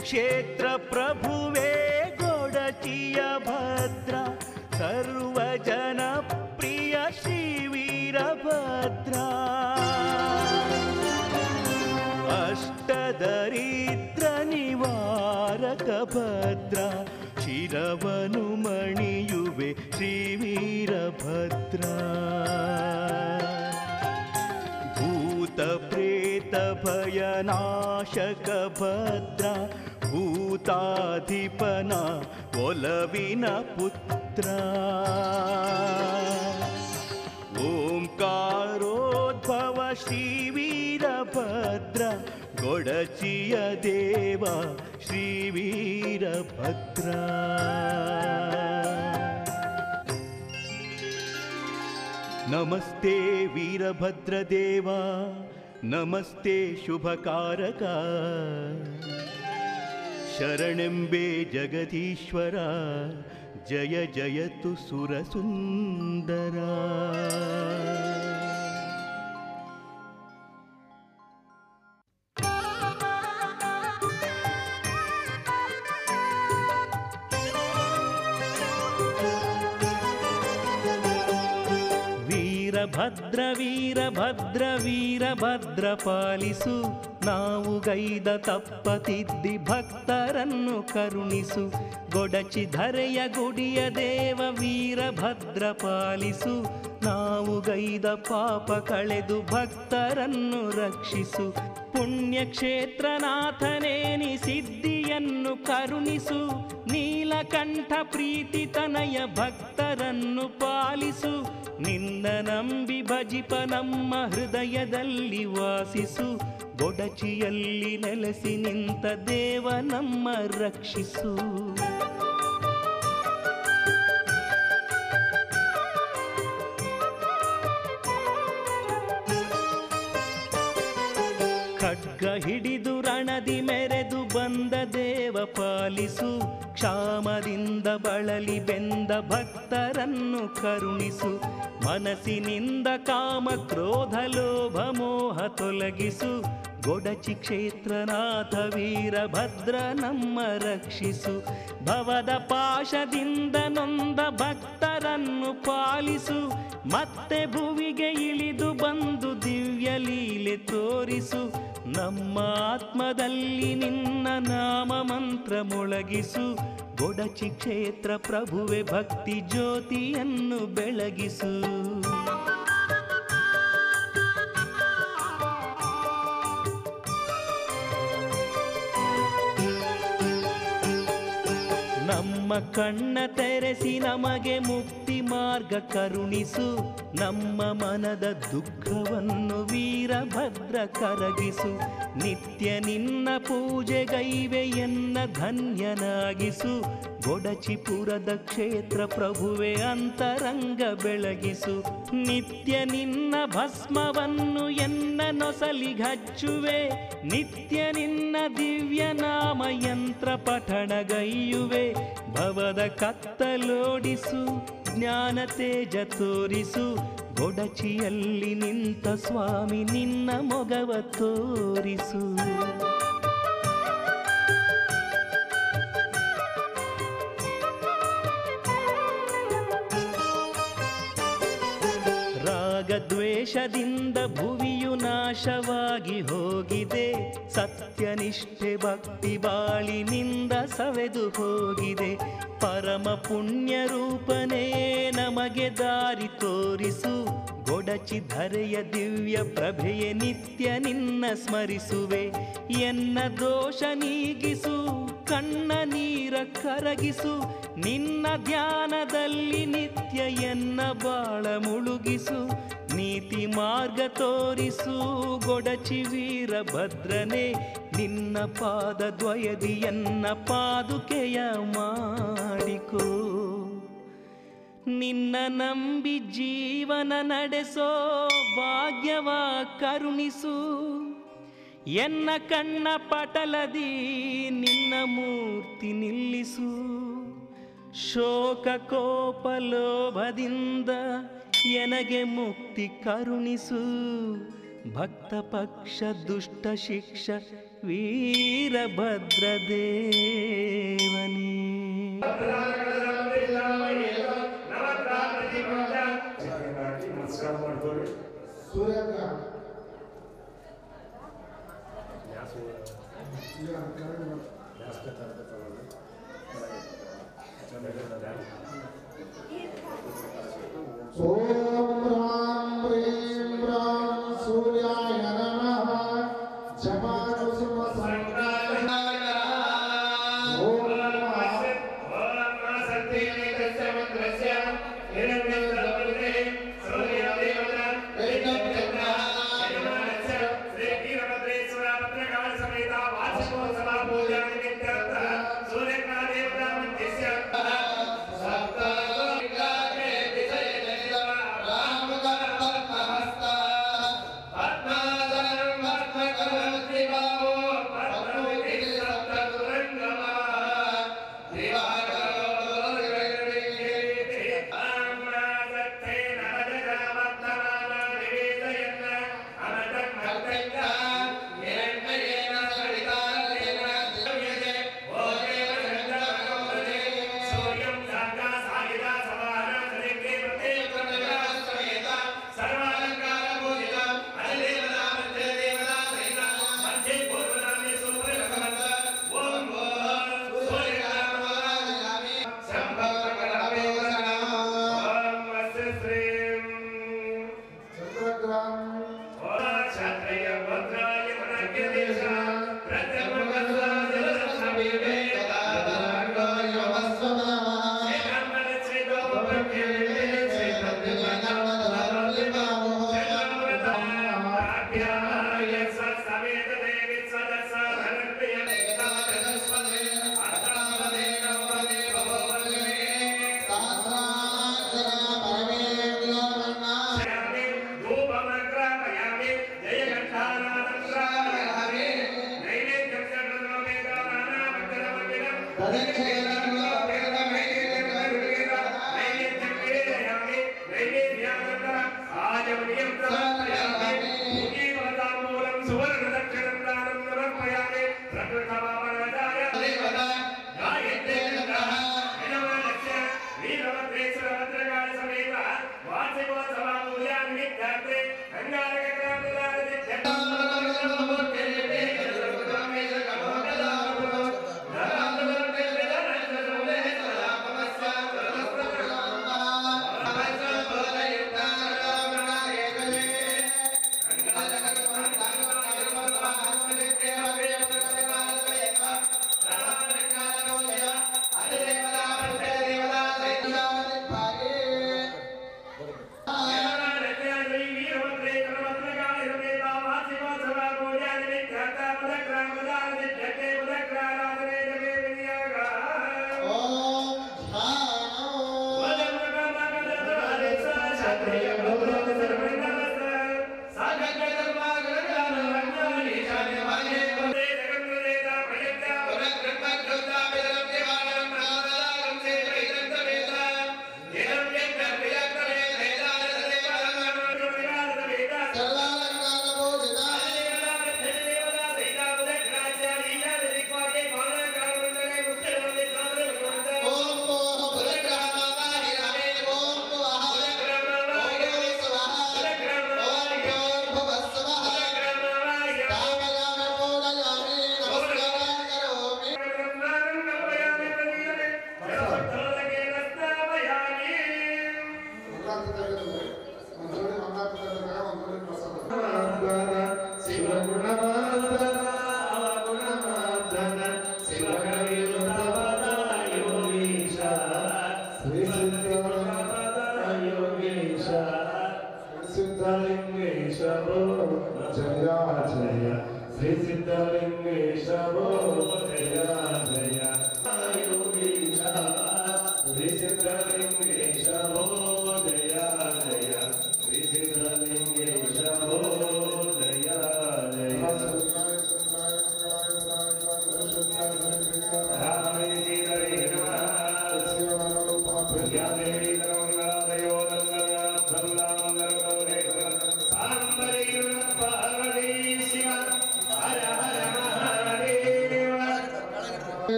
ಕ್ಷೇತ್ರ ಪ್ರಭುವೇ ಗೊಡಚಿಯ ಭದ್ರ ಸರ್ವ ಜನಪ್ರಿಯ ಶ್ರೀವೀರಭದ್ರ ಅಷ್ಟದರಿದ್ರ ನಿವಾರಕ ಭದ್ರ ಶಿರವನು ಮಣಿಯುವೆ ಶ್ರೀವೀರಭದ್ರ ಭೂತ ಪ್ರೇತ ಭಯನಾಶಕ ಭದ್ರ ಭೂತಾಧಿಪನ ಒಲವಿನ ಪುತ್ರ ಓಂಕಾರೋದ್ಭವ ಶ್ರೀವೀರಭದ್ರ ಗೊಡಚಿಯ ದೇವ ಶ್ರೀವೀರಭದ್ರ ನಮಸ್ತೆ ವೀರಭದ್ರ ದೇವ ನಮಸ್ತೆ ಶುಭಕಾರಕ ಶರಣೆಂಬೆ ಜಗದೀಶ್ವರ ಜಯ ಜಯತು ಸುರಸುಂದರ ವೀರಭದ್ರ ವೀರಭದ್ರ ವೀರಭದ್ರ ಪಾಲಿಸು ನಾವು ಗೈದ ತಪ್ಪತಿದ್ದಿ ಭಕ್ತರನ್ನು ಕರುಣಿಸು ಗೊಡಚಿ ಧರೆಯ ಗುಡಿಯ ದೇವ ವೀರಭದ್ರ ಪಾಲಿಸು ನಾವು ಗೈದ ಪಾಪ ಕಳೆದು ಭಕ್ತರನ್ನು ರಕ್ಷಿಸು ಪುಣ್ಯಕ್ಷೇತ್ರನಾಥನೇ ನಿ ಸಿದ್ಧಿಯನ್ನು ಕರುಣಿಸು ನೀಲಕಂಠ ಪ್ರೀತಿ ತನಯ ಭಕ್ತರನ್ನು ಪಾಲಿಸು ನಿನ್ನ ನಂಬಿ ಭಜಿಪ ನಮ್ಮ ಹೃದಯದಲ್ಲಿ ವಾಸಿಸು ಗೊಡಚಿಯಲ್ಲಿ ನೆಲೆಸಿ ನಿಂತ ದೇವ ನಮ್ಮ ರಕ್ಷಿಸು. ಖಡ್ಗ ಹಿಡಿದು ರಣದಿ ಮೆರೆದು ಬಂದ ದೇವ ಪಾಲಿಸು. ಕ್ಷಾಮದಿಂದ ಬಳಲಿ ಬೆಂದ ಭಕ್ತರನ್ನು ಕರುಣಿಸು. ಮನಸ್ಸಿನಿಂದ ಕಾಮ ಕ್ರೋಧ ಲೋಭ ಮೋಹ ತೊಲಗಿಸು. ಗೊಡಚಿ ಕ್ಷೇತ್ರನಾಥ ವೀರಭದ್ರ ನಮ್ಮ ರಕ್ಷಿಸು. ಭವದ ಪಾಶದಿಂದ ನೊಂದ ಭಕ್ತರನ್ನು ಪಾಲಿಸು. ಮತ್ತೆ ಭುವಿಗೆ ಇಳಿದು ಬಂದು ದಿವ್ಯ ಲೀಲೆ ತೋರಿಸು. ನಮ್ಮ ಆತ್ಮದಲ್ಲಿ ನಿನ್ನ ನಾಮ ಮಂತ್ರ ಮೊಳಗಿಸು. ಗೊಡಚಿ ಕ್ಷೇತ್ರ ಪ್ರಭುವೆ ಭಕ್ತಿ ಜ್ಯೋತಿಯನ್ನು ಬೆಳಗಿಸು. ನಮ್ಮ ಕಣ್ಣ ತೆರೆಸಿ ನಮಗೆ ಮುಕ್ತಿ ಮಾರ್ಗ ಕರುಣಿಸು. ನಮ್ಮ ಮನದ ದುಃಖವನ್ನು ವೀರಭದ್ರ ಕರಗಿಸು. ನಿತ್ಯ ನಿನ್ನ ಪೂಜೆಗೈವೆ ಎನ್ನ ಧನ್ಯನಾಗಿಸು. ಗೊಡಚಿಪುರದ ಕ್ಷೇತ್ರ ಪ್ರಭುವೆ ಅಂತರಂಗ ಬೆಳಗಿಸು. ನಿತ್ಯ ನಿನ್ನ ಭಸ್ಮವನ್ನು ಎನ್ನ ನೊಸಲಿಗಚ್ಚುವೆ. ನಿತ್ಯ ನಿನ್ನ ದಿವ್ಯ ನಾಮ ಯಂತ್ರ ಪಠಣಗೈಯುವೆ. ಭವದ ಕತ್ತಲೋಡಿಸು ಜ್ಞಾನ ತೇಜ ತೋರಿಸು. ಗೊಡಚಿಯಲ್ಲಿ ನಿಂತ ಸ್ವಾಮಿ ನಿನ್ನ ಮೊಗವ ತೋರಿಸು. ರಾಗದ್ವೇಷದಿಂದ ಭುವಿಯು ನಾಶವಾಗಿ ಹೋಗಿದೆ. ಸತ್ಯನಿಷ್ಠೆ ಭಕ್ತಿ ಬಾಳಿನಿಂದ ಸವೆದು ಹೋಗಿದೆ. ಪರಮ ಪುಣ್ಯ ರೂಪನೇ ನಮಗೆ ದಾರಿ ತೋರಿಸು. ಗೊಡಚಿ ಧರೆಯ ದಿವ್ಯ ಪ್ರಭೆಯೇ ನಿತ್ಯ ನಿನ್ನ ಸ್ಮರಿಸುವೆ. ಎನ್ನ ದೋಷ ನೀಗಿಸು ಕಣ್ಣ ನೀರ ಕರಗಿಸು. ನಿನ್ನ ಧ್ಯಾನದಲ್ಲಿ ನಿತ್ಯ ಎನ್ನ ಬಾಳ ಮುಳುಗಿಸು. ನೀತಿ ಮಾರ್ಗ ತೋರಿಸು ಗೊಡಚಿ ವೀರಭದ್ರನೇ. ನಿನ್ನ ಪಾದ ದ್ವಯದಿ ಎನ್ನ ಪಾದುಕೆಯ ಮಾಡಿಕೋ. ನಿನ್ನ ನಂಬಿ ಜೀವನ ನಡೆಸೋ ಭಾಗ್ಯವ ಕರುಣಿಸು. ಎನ್ನ ಕಣ್ಣ ಪಟಲದಿ ನಿನ್ನ ಮೂರ್ತಿ ನಿಲ್ಲಿಸು. ಶೋಕ ಕೋಪ ಲೋಭದಿಂದ ಎನಗೆ ಮುಕ್ತಿ ಕರುಣಿಸು. ಭಕ್ತ ಪಕ್ಷ ದುಷ್ಟ ಶಿಕ್ಷ ವೀರಭದ್ರ ದೇವನೇ. ಓಂ ರಾಂ ಹ್ರೀಂ ರಾಂ ಸೂರ್ಯಾಯ ನಮಃ. ಜಪಾನುಸುಮ ಸಂಗಾಯ ಓಂ ಸತ್ಯೇನೇತಸ್ಯ ಮಂತ್ರಸ್ಯ ಹಿರಣ್ಯಗರ್ಭೇ ಸೂರ್ಯದೇವತಾ ಯಜಮಾನಸ್ಯ ಶ್ರೀ ವೀರಭದ್ರೇಶ್ವರ ಭದ್ರಕಾಳ ಸಮೇತ ವಾರ್ಷಿಕೋತ್ಸವ ಪೂಜಾ ನಿಮಿತ್ಯಾರ್ಥ ಸೂರ್ಯದೇವತಾ ಮಂತ್ರಸ್ಯ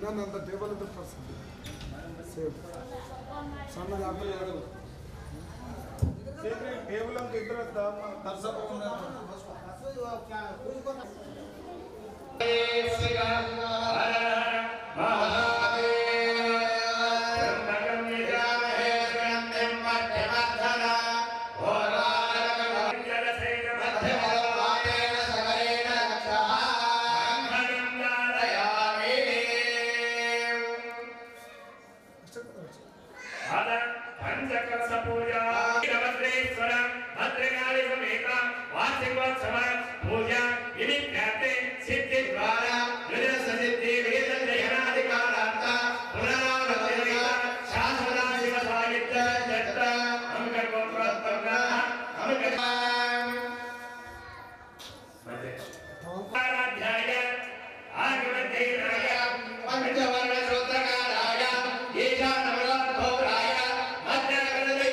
ಇನ್ನೊಂದು ಟೇಬಲ್ ಇದ್ರೆ ತರಿಸಿ ಸೇಫ್ ಸಣ್ಣದು ಆಪಲ್ ಟೇಬಲ್ ಅಂತ ಇದ್ರೆ पंचवर्ण सूत्रकाराय ईशानवलोकभोगाय मध्यगणदेशाय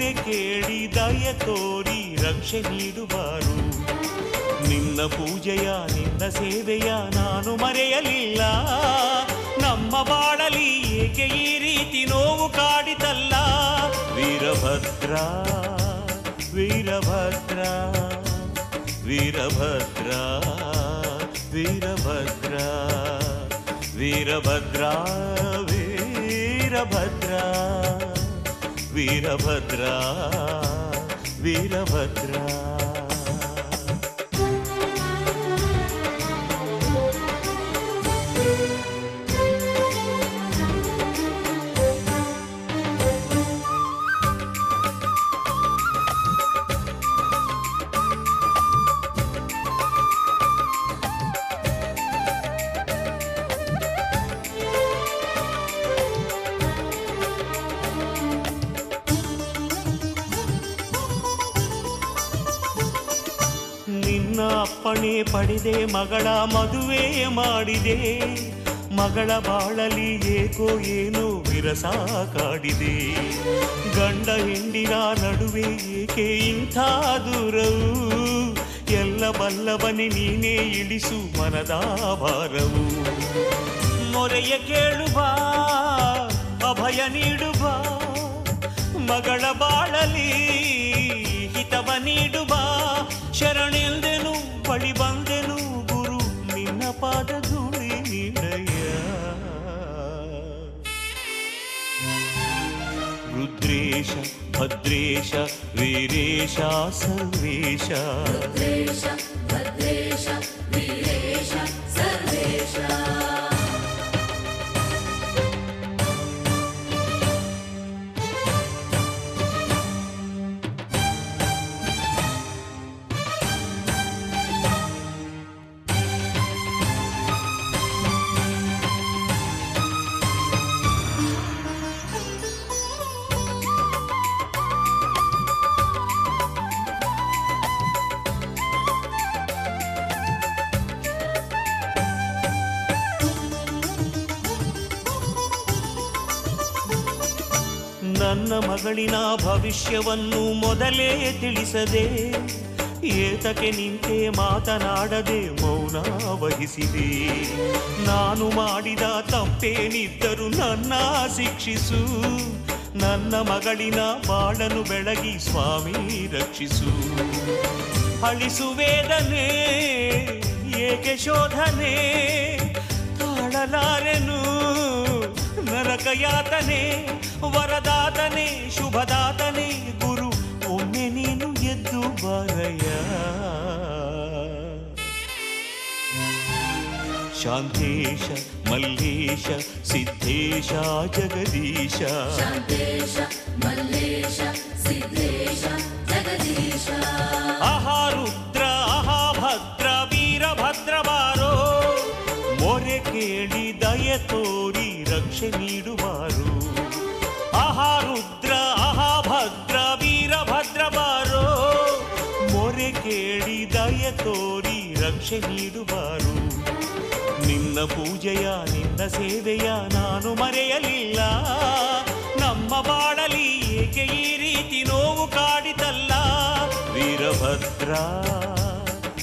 ಮೊರೆ ಕೇಳಿ ದಯ ತೋರಿ ರಕ್ಷೆ ನೀಡುವಾರು. ನಿನ್ನ ಪೂಜೆಯ ನಿನ್ನ ಸೇವೆಯ ನಾನು ಮರೆಯಲಿಲ್ಲ. ನಮ್ಮ ಬಾಳಲಿ ಏಕೆ ಈ ರೀತಿ ನೋವು ಕಾಡಿತಲ್ಲ. ವೀರಭದ್ರ ವೀರಭದ್ರ ವೀರಭದ್ರ ವೀರಭದ್ರ ವೀರಭದ್ರ ವೀರಭದ್ರ ವೀರಭದ್ರ ವೀರಭದ್ರ. ಅಪ್ಪಣೆ ಪಡೆದೆ ಮಗಳ ಮದುವೆ ಮಾಡಿದೆ. ಮಗಳ ಬಾಳಲಿ ಏಕೋ ಏನು ವಿರಸ ಕಾಡಿದೆ. ಗಂಡ ಹೆಂಡಿನ ನಡುವೆ ಏಕೆ ಇಂಥ ದೂರವು. ಎಲ್ಲ ಬಲ್ಲವನೇ ನೀನೇ ಇಳಿಸು ಮನದ ಭಾರವು. ಮೊರೆಯ ಕೇಳುವ ಅಭಯ ನೀಡುವ ಮಗಳ ಬಾಳಲಿ ಹಿತವ ನೀಡುವ. ಶರಣಿಲ್ದೆನು ಬಳಿ ಬಂದೆನು ಗುರು ನಿನ್ನ ಪಾದ ಧೂಳಿ ನೀಡಯ್ಯ. ರುದ್ರೇಶ ಭದ್ರೇಶ ವೀರೇಶ ಸರ್ವೇಶ. ರುದ್ರೇಶ ಭದ್ರೇಶ ವೀರೇಶ ಸರ್ವೇಶ. ನನ್ನ ಮಗಳಿನ ಭವಿಷ್ಯವನ್ನು ಮೊದಲೇ ತಿಳಿಸದೆ ಏತಕ್ಕೆ ನಿಂತೆ ಮಾತನಾಡದೆ ಮೌನ ವಹಿಸಿದೆ. ನಾನು ಮಾಡಿದ ತಪ್ಪೇನಿದ್ದರೂ ನನ್ನ ಶಿಕ್ಷಿಸು. ನನ್ನ ಮಗಳಿನ ಬಾಳನ್ನು ಬೆಳಗಿ ಸ್ವಾಮಿ ರಕ್ಷಿಸು. ಅಳಿಸು ವೇದನೆ ಏಕೆ ಶೋಧನೆ ತಾಳಲಾರೆನು ನರಕ ಯಾತನೆ. ವರದಾತನೆ ಶುಭದಾತನೆ ಗುರು ಒಮ್ಮೆ ನೀನು ಎದ್ದು ಬಾರಯ್ಯ. ಶಾಂತೇಶ ಮಲ್ಲೇಶ ಸಿದ್ಧೇಶ ಜಗದೀಶ. ಶಾಂತೇಶ ಮಲ್ಲೇಶ ಸಿದ್ಧೇಶ ಜಗದೀಶ. ಆಹಾ ರುದ್ರ ಆಹಾ ಭದ್ರ ವೀರಭದ್ರ ಬಾರೋ. ಮೊರೆ ಕೇಳಿ ದಯ ತೋರಿ ರಕ್ಷೆ ನೀಡುವಾರು. ಆಹಾ ರುದ್ರ ಆಹಾ ಭದ್ರ ವೀರಭದ್ರ ಬಾರೋ. ಮೊರೆ ಕೇಳಿ ದಯ ತೋರಿ ರಕ್ಷೆ ನೀಡುವಾರು. ನಿನ್ನ ಪೂಜೆಯ ನಿನ್ನ ಸೇವೆಯ ನಾನು ಮರೆಯಲಿಲ್ಲ. ನಮ್ಮ ಬಾಳಲಿ ಏಕೆ ಈ ರೀತಿ ನೋವು ಕಾಡಿತಲ್ಲ. ವೀರಭದ್ರ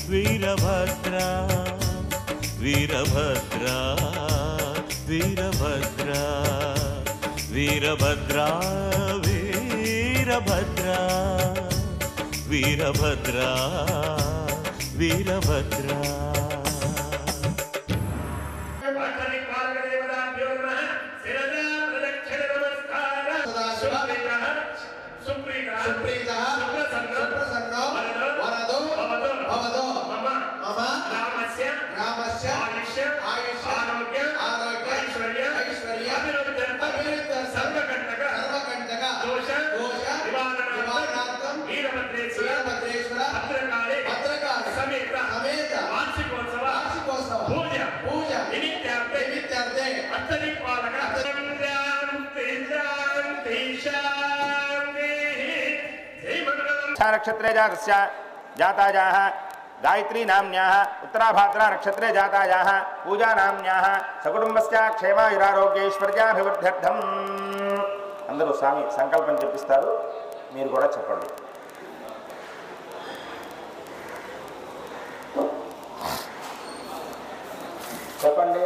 ವೀರಭದ್ರ ವೀರಭದ್ರ ವೀರಭದ್ರ ವೀರಭದ್ರ ವೀರಭದ್ರ ವೀರಭದ್ರ ವೀರಭದ್ರ. नक्षत्रे जातस्य जातायाः गायत्री नाम्न्याः उत्तराभाद्रा नक्षत्रे जातायाः पूजा नाम्न्याः सकुटुंबस्य क्षेमायुरारोग्यैश्वर्याभिवृद्ध्यर्थम्. అందరూ స్వామి సంకల్పం చెప్పిస్తారు. మీరు కూడా చెప్పండి. చెప్పండి.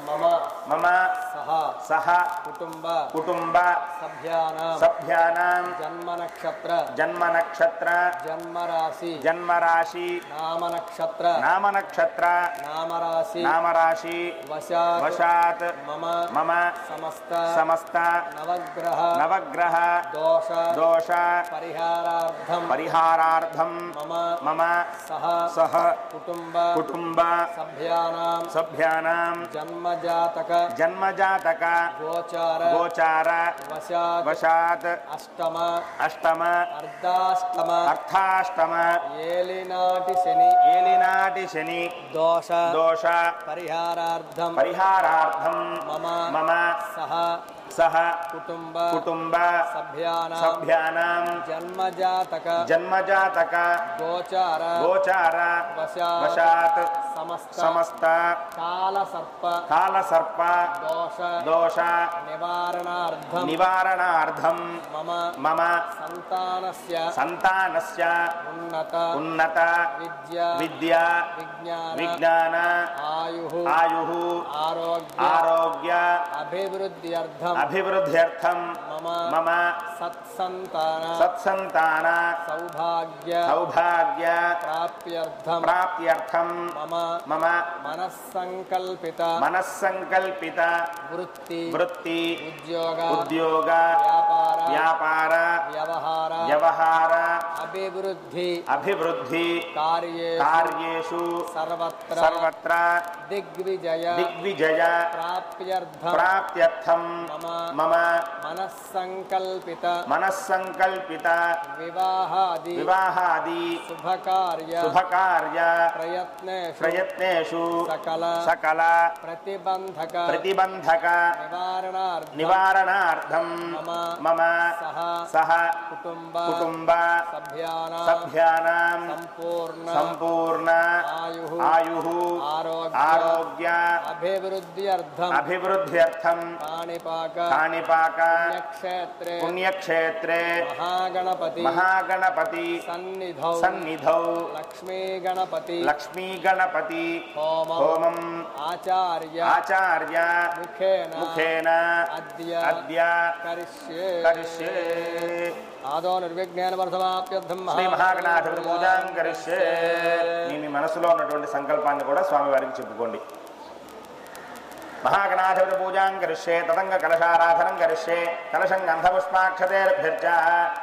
మమ మమ సహ కుటుంబ సభ్యానాం జన్మ నక్షత్ర జన్మరాశి నామ నక్షత్ర నామరాశి వశాత్ మమ సమస్త నవగ్రహ దోష పరిహారార్థం మమ సహ కుటుంబ సభ్యానాం జన్మజాతక గోచార వశాత్ అష్టమ అర్థాష్టమ ఏలినాటి శని దోష పరిహారార్థం మమ సహ కుటుంబ సభ్యానాం జన్మజాతక గోచార వశాత్ సమస్త కాలసర్ప దోష నివారణార్థం మమ సంతానస్య ఉన్నత విద్యా విజ్ఞాన ఆయు ఆరోగ్య అభివృద్ధ్యర్థం మమ సత్సంతాన సౌభాగ్య ప్రాప్త్యర్థం మమ మనస్సంకల్పిత వృత్తి ఉద్యోగ వ్యాపార వ్యవహార అభివృద్ధి కార్యేషు సర్వత్ర దిగ్విజయ ప్రాప్త్యర్థం మమ మనస్సంకల్పిత వివాహాది శుభకార్య ప్రయత్నేషు సకల ప్రతిబంధక నివారణార్థం మమ సహ కుటుంబ సభ్యానాం సంపూర్ణ ఆయు ఆరోగ్య అభివృద్ధ్యర్థం కాణిపాక పుణ్యక్షేత్రే మహాగణపతి సన్నిధౌ లక్ష్మీ గణపతి హోమం ఆచార్య ముఖేన అద్య కరిష్యే ఆదో నిర్విఘ్నేన వర్ధమాప్యర్థం శ్రీ మహాగణాధిపతి పూజాం కరిష్యే. మీ మనసులో ఉన్నటువంటి సంకల్పాన్ని కూడా స్వామి వారికి చెప్పుకోండి. महागणाधिपति पूजां करिष्ये तदंग कलशाराधनं करिष्ये कलशं गन्धपुष्पाक्षतेर्भ्यर्च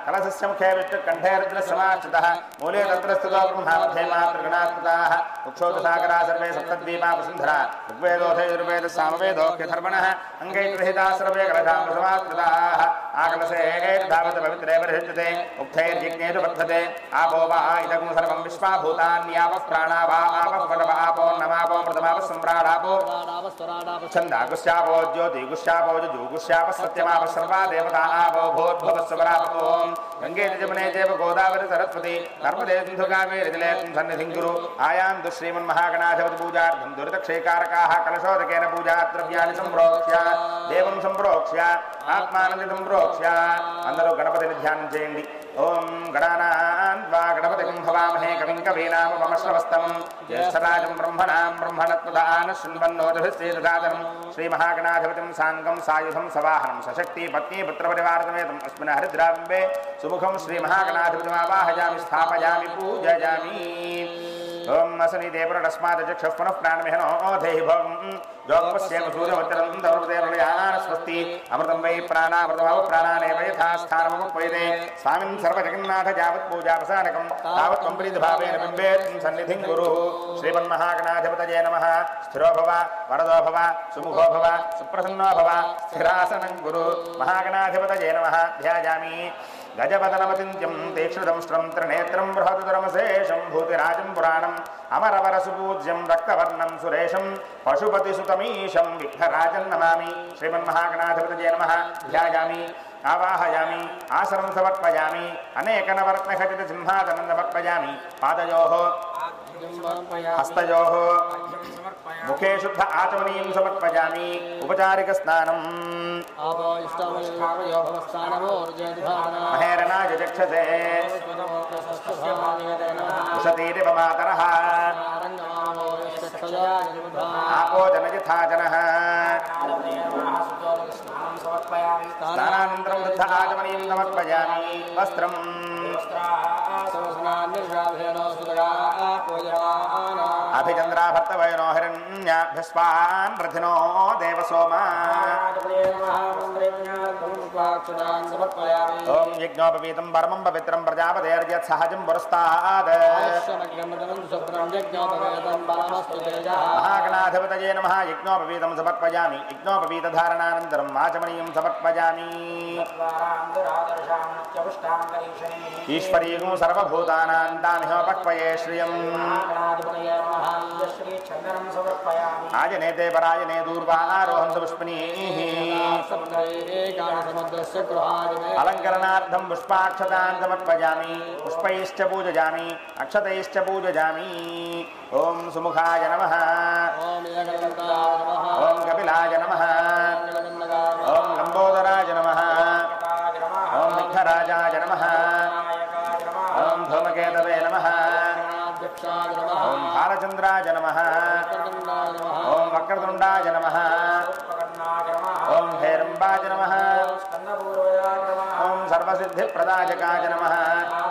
कलशस्य मुखे विष्णुकण्ठे रुद्रसमाश्रितः मूले तत्र स्थितो ब्रह्मामध्ये मातृगणास्थिताः उक्षोदसागरा सर्वे सप्तद्वीपा वसुन्धरा ऋग्वेदोऽथ यजुर्वेदः सामवेदोऽख्यधर्मणः अङ्गैर्विहिताः सर्वे कलशामृतमाश्रिताः आकलशे धावत पवित्रे परिषज्यते उक्थैर्यज्ञेषु वर्धते आपो वा इदं सर्वं विश्वा भूतान्यापः प्राणा वा आपः पटव आपो नमापो मृतमापः सम्राडापो छंदागुश्यापो ज्योतिगुश्यापो जुगुश्याप सत्यमाप सर्वा देवता आवो भूर्भुवस्वरापो गंगे जमुने देव गोदावरी सरस्वती नर्मदे सिंधु कावेरी जलेस्मिन् सन्निधिं कुरु आयान्तु श्रीमन्महागणाधिपति पूजार्थं दुरितक्षयकारकाः कलशोदकेन पूजा द्रव्याणि संप्रोक्ष्य देवं संप्रोक्ष्य आत्मानं संप्रोक्ष्य अंदरो गणपतिनि ध्यानं చేయండి. ओम गणानान्वा गणपतिं भवामहे कविं कवीनामुपमश्रवस्तमं ज्येष्ठराजं ब्रह्मणां ब्रह्मणत्वदान शृण्वन्नोतिभिश्चेदसादनं श्रीमहागणाधिपतिं साङ्गं सायुधं सवाहनं सशक्ति पत्नी पुत्रपरिवारसमेतम् अस्मिन् हरिद्राबिम्बे सुमुखं श्रीमहागणाधिपतिमावाहयामि स्थापयामि पूजयामि. ओम असनि देवरस्मात् चक्षुः पुनः प्राणमिहनो देहि भवं जोगपश्येम सूर्यमुत्तरं दौर्देवलयान स्वस्ति अमृतं वै प्राणामृतमव प्राणानेव यथा स्थानमुपैदे स्वामिन् सर्वजगन्नाथ यावत् पूजावसानकं तावत् त्वं प्रीतिभावेन बिम्बेत् सन्निधिं कुरु. श्रीमन्महागणाधिपतये नमः. स्थिरो भव वरदो भव सुमुखो भव सुप्रसन्नो भव स्थिरासनं कुरु. महागणाधिपतये नमः. ध्यायामि गजपदनमतिन्त्यं तीक्ष्णदंष्ट्रं त्रिनेत्रं बृहदुरमशेषं भूतिराजं पुराणम् अमरवरसुपूज्यं रक्तवर्णं सुरेशं पशुपतिसुतमीशं विघ्नराजं नमामि. श्रीमन्महागणाधिपतये नमः. ध्यायामि आवाहयामि आसनं समर्पयामि अनेकनवरत्नखचितसिंहासनं समर्पयामि. पादयोः हस्तयोः मुखे शुद्ध आचमनीं समर्पयामि उपचारिक स्नानम् आपो इष्टमयो भवस्थानमोर्जयधारणा महेरणाय चक्षसे उशतीरिव मातरः आपो जनयथा जनः स्नानानन्तरं शुद्ध आचमनीं समर्पयामि वस्त्रम् अभिचन्द्राभर्तवयनो हिरण्याभ्यस्वान् प्रथिनो देवसोमा ओम यज्ञोपवीतं परमं पवित्रं प्रजापतेर्यत् सहजं पुरस्तात् महागणाधिपतये नमः यज्ञोपवीतं समर्पयामि यज्ञोपवीतधारणानन्तरं आचमनीयं समर्पयामि ईश्वरीगुं सर्वभूतानां तामिहोपक्वये श्रियम् आजनेते परायणे दूर्वारोहं पुष्पिनीः अलङ्करणार्थं पुष्पाक्षतान् समर्पयामि पुष्पैश्च पूजयामि अक्षतैश्च पूजयामि ओम सुमुखाय नमः ओम कपिलाय नमः ओम लंबोदराय नमः ओम विघ्नराजाय नमः ओम धूमकेतवे नमः ओम भालचन्द्राय नमः ओम वक्रतुण्डाय नमः ओम हेरम्बाय नमः ओम सर्वसिद्धिप्रदायकाय नमः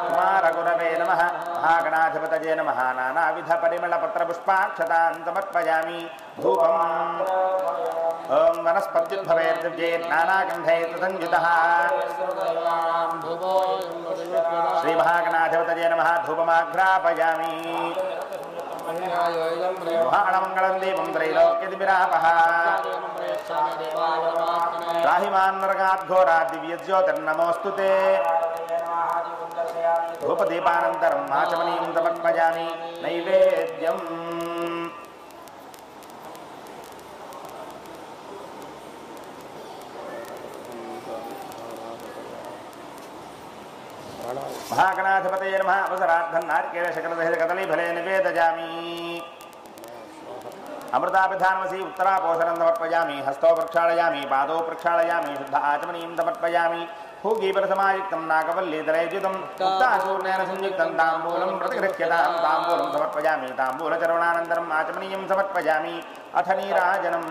कुमारगुरवे नमः महागणाधिपतये नमः नानाविधपरिमलपत्रपुष्पाक्षतान् समर्पयामि धूपम् ओम वनस्पत्युद्भवेर्दिव्ये नानागन्धैर्संयुतः श्रीमहागणाधिपतये नमः धूपमाघ्रापयामि महामङ्गलं दीपं त्रैलोक्यदिविरापः त्राहिमान् नरकाद्घोरात् दिव्यज्योतिर्नमोऽस्तु ते धूपदीपानन्तरम् आचमनीं समर्पयामि नैवेद्यम् महागणाधिपतये नमः अवसरार्थं नारिकेलशकलदहितकदलीफले निवेदयामि अमृताभिधानमसि उत्तरापोषणं समर्पयामि हस्तौ प्रक्षालयामि पादौ प्रक्षालयामि शुद्ध आचमनीं समर्पयामि भूगीपरसमायुक्तं नागवल्लीदलैर्युतं मुक्ताचूर्णेन संयुक्तं ताम्बूलं प्रतिगृह्यतां ताम्बूलं समर्पयामि ताम्बूलचरणानन्तरम् आचमनीयं समर्पयामि अथ नीराजनम्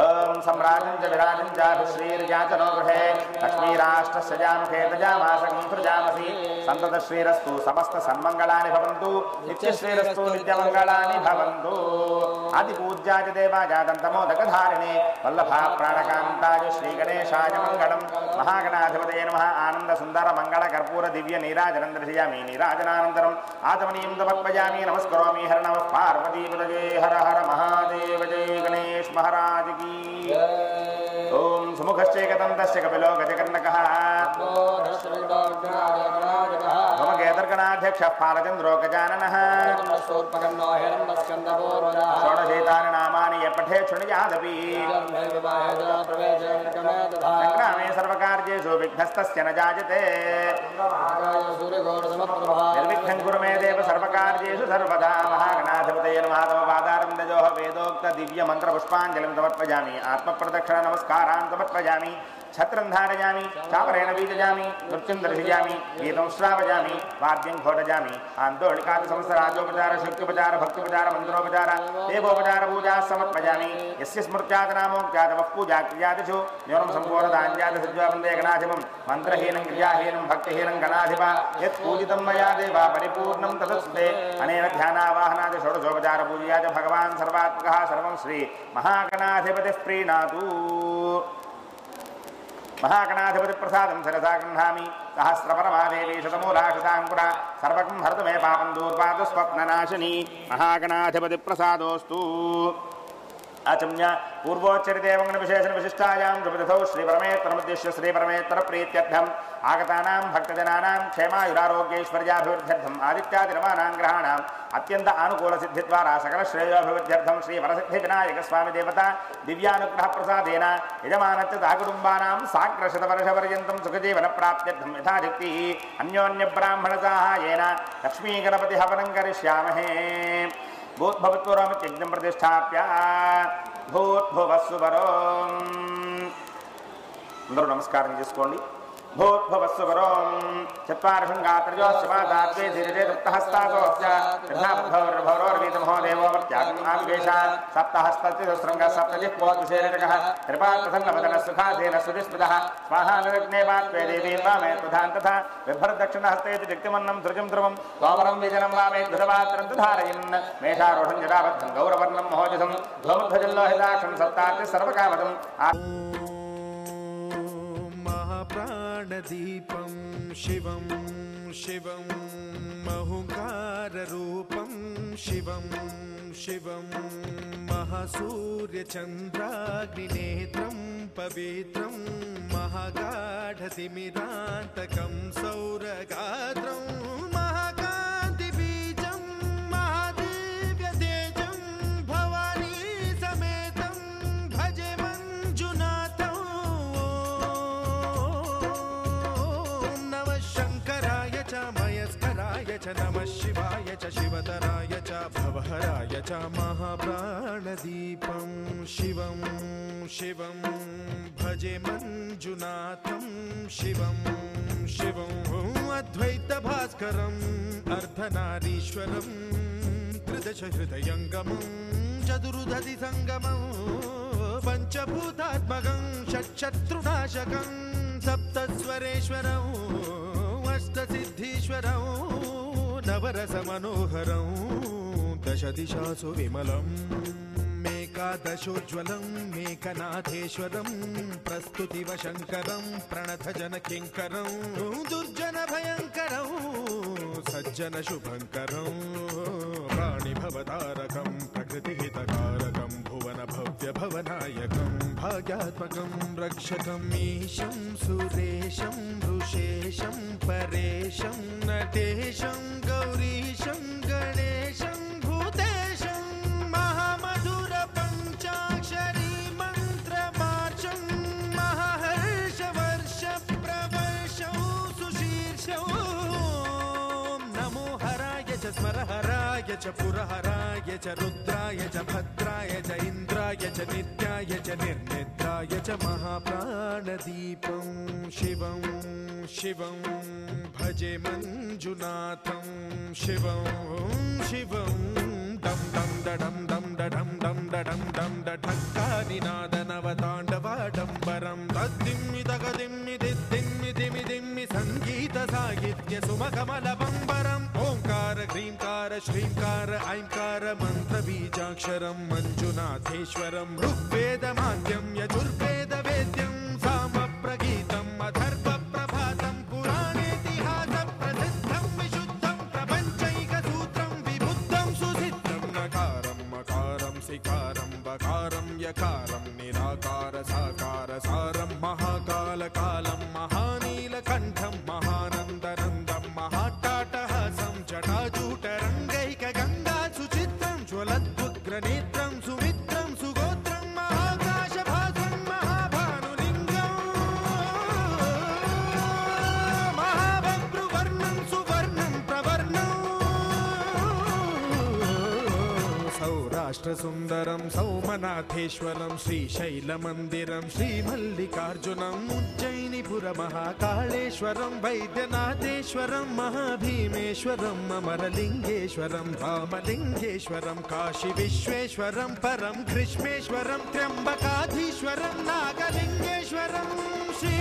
ओम सम्राजं च विराजं चाभिश्रीर्याचनो गृहे लक्ष्मीराष्ट्रस्य जामुखे तजामासं सृजामसि सन्ततश्रीरस्तु समस्तसन्मङ्गलानि भवन्तु नित्यश्रीरस्तु नित्यमङ्गलानि भवन्तु आदिपूज्याय देवाय दन्तमोदकधारिणे वल्लभा प्राणकान्ताय श्रीगणेशाय मङ्गलं महागणाधिपतये नमः आनन्दसुन्दरमङ्गलकर्पूरदिव्यनीराजनं दर्शयामि नीराजनानन्तरम् आचमनीं समर्पयामि नमस्करोमि हर नमः पार्वतीपतये हर हर महादेव जय गणेश महाराज की ओम सुमुखश्चैकदन्तस्य कपिलो गजकर्णकः धूमकेतर्गणाध्यक्षः फालचन्द्रो गजाननः षोडशेतानि नामानि यः पठेत् शृणुयादपि सङ्ग्रामे सर्वकार्येषु विघ्नस्तस्य न जायते निर्विघ्नं कुरु मे देव सर्वकार्येषु सर्वदा महागणाधिपतये नमः पादारविन्दयोः वेदोक्त दिव्यमन्त्रपुष्पाञ्जलिं समर्पयामि आत्मप्रदक्षिण नमस्कारान् समर्पयामि छत्रं धारयामि चामरेण बीजयामि नृत्यं दर्शयामि गीतं श्रावयामि वाद्यं घोटयामि आन्दोलिकादिसंवत्सराजोपचार शक्त्योपचार भक्त्योपचार मन्त्रोपचार देवोपचार पूजा समर्पयामि यस्य स्मृत्यादनामोक्त्यादवः पूजा क्रियादिषु न्यूनं सम्पूर्णदान्यादिसिद्ध्वा वन्दे गणाधिपं मन्त्रहीनं क्रियाहीनं भक्तिहीनं गणाधिप यत् पूजितं मया देवा परिपूर्णं तदस्ते अनेन ध्यानावाहनादि षोडशोपचार पूजया च भगवान् सर्वात्मकः सर्वं श्री महागणाधिपतिः प्रीणातु महागणाधिपति प्रसादं शिरसा गृह्णामि सहस्रपरमादेवी शतमूलाशताङ्कुरा सर्वकं हरतु मे पापं दूर्वातु स्वप्ननाशिनी महागणाधिपति प्रसादोऽस्तु आचम्य पूर्वोच्चरितेवं विशेषण विशिष्टायां द्रुपदौ श्रीपरमेश्वरमुद्दिश्य श्रीपरमेश्वरप्रीत्यर्थम् आगतानां भक्तजनानां क्षेमायुरारोग्यैश्वर्याभिवृद्ध्यर्थम् आदित्यादिनवानां ग्रहाणाम् अत्यन्त आनुकूलसिद्धिद्वारा सकलश्रेयोभिवृद्ध्यर्थं श्रीवरसिद्धिविनायकस्वामी देवता दिव्यानुग्रहप्रसादेन यजमानस्य सहकुटुम्बानां साग्रशतवर्षपर्यन्तं सुखजीवनप्राप्त्यर्थं यथाशक्तिः अन्योन्यब्राह्मणसाहाय्येन लक्ष्मीगणपतिहवनं करिष्यामहे భూద్భవత్వరామయజ్ఞం ప్రతిష్టాప్య భూద్భువస్సువరం అందరూ నమస్కారం చేసుకోండి. భూద్భువస్సువరం చత్వారశృంగాత్రజోస్యమాదాత్వే ధీరే సప్తహస్తాసోర్వీతమహో దేవోవర్త్యాగేష సప్తహస్తశృంగ సప్తజిహ్వోద్విశేషక త్రిపాత్రసన్నమదన సుఖాసేన సువిస్మృతః స్వాహానురగ్నే వాత్వే దేవీ వామే తథాన్ తథా బిభ్రదక్షిణహస్తే జక్తిమన్నం ధృజం ధ్రువం సోమరం విజనం వామే ధృతపాత్రం ధారయన్ మేషారోహం జటాబద్ధం గౌరవర్ణం మహోజసం ధూమధ్వజల్లోహితాక్షం సప్తార్తి సర్వకామదం ప్రాణదీపం శివం శివం మహుంకారరూపం శివం శివం మహాసూర్యచంద్రాగ్నినేత్రం పవిత్రం మహాగాఢతిమిరాంతకం సౌరగాత్రం మహాకాంతిబీజం మహాదివ్యతేజం భవానీ సమేతం భజే మంజునాథం మయస్కరాయ చ నమః శివాయ చ శివతరాయ చ భవహరాయ చ మహాప్రాణదీపం శివం శివం భజే మంజునాథం శివం శివం అద్వైత భాస్కరం అర్ధనారీశ్వరం త్రిదశ హృదయంగమం చతురుదధి సంగమం పంచభూతాత్మకం షట్శత్రునాశకం సప్తస్వరేశ్వరం అష్టసిద్ధీశ్వరం నవరసమనోహరం దశ దిశాసు విమలం మేకాదశోజ్వలం మేకనాథేశ్వరం ప్రస్తుతివ శంకరం ప్రణతజన కింకరం దుర్జన భయంకరం సజ్జన శుభంకరం ప్రాణిభవతారకం ప్రకృతిహితకారకం భువన భవ్య భవనాయకం భాగ్యాత్మకం రక్షకం ఈశం సురేశం ఋషేశం పరేశం నటేశం గౌరీశం గణేశం భూతేశం మహామధుర పంచాక్షరీ మంత్రమార్చం మహాహర్షవర్ష ప్రవర్షం సుశీర్షం నమో హరాయ చ స్మరహరాయ చ పురహరాయ చ రుద్రాయ చ భద్రాయ చ ఇంద్రాయ చ నిత్యాయ చ నిర్నిద్రాయ చ మహాప్రాణదీపం శివం శివం భజే మంజునాథం శివం శివం దం దం దడం దం దడం దం దడం దం దఢక్కానినాదనవతాండవాడంబరం తద్దిమ్మి తగదిమ్మి దిద్దిమ్మి దిమి దిమ్మి సంగీత సాహిత్య సుమకమలబంబరం ఓంకార హ్రీంకార శ్రీంకార ఐంకార మంత్ర బీజాక్షరం మంజునాథేశ్వరం ఋగ్వేద మాద్యం యజుర్వేద వేద్యం సామ ప్రగీతం అథర్వ ప్రభాతం పురాణేతిహాస ప్రసిద్ధం విశుద్ధం ప్రపంచైక సూత్రం విబుద్ధం సుసిద్ధం నకారం మకారం సికారం బకారం యకారం నిరాకార సాకార సారం మహాకాల కాలం మహానీలకంఠం మహానందనందం మహాటాటహాసం జటాజూటరంగైక గంగా సుచిత్రం జ్వలద్వుగ్రనేత్రం సుమిత్రం సుగోత్రం మహాకాశభాసం మహాభానులింగం మహాభద్రువర్ణం సువర్ణం ప్రవర్ణం సౌరాష్ట్ర సుందరం సౌమనాథేశ్వరం శ్రీశైలమందిరం శ్రీమల్లికార్జునం ఉజ్జయినిపుర మహాకాళేశ్వరం వైద్యనాథేశ్వరం మహాభీమేశ్వరం అమరలింగేశ్వరం రామలింగేశ్వరం కాశీ విశ్వేశ్వరం పరం కృష్ణేశ్వరం త్ర్యంబకాధీశ్వరం నాగలింగేశ్వరం శ్రీ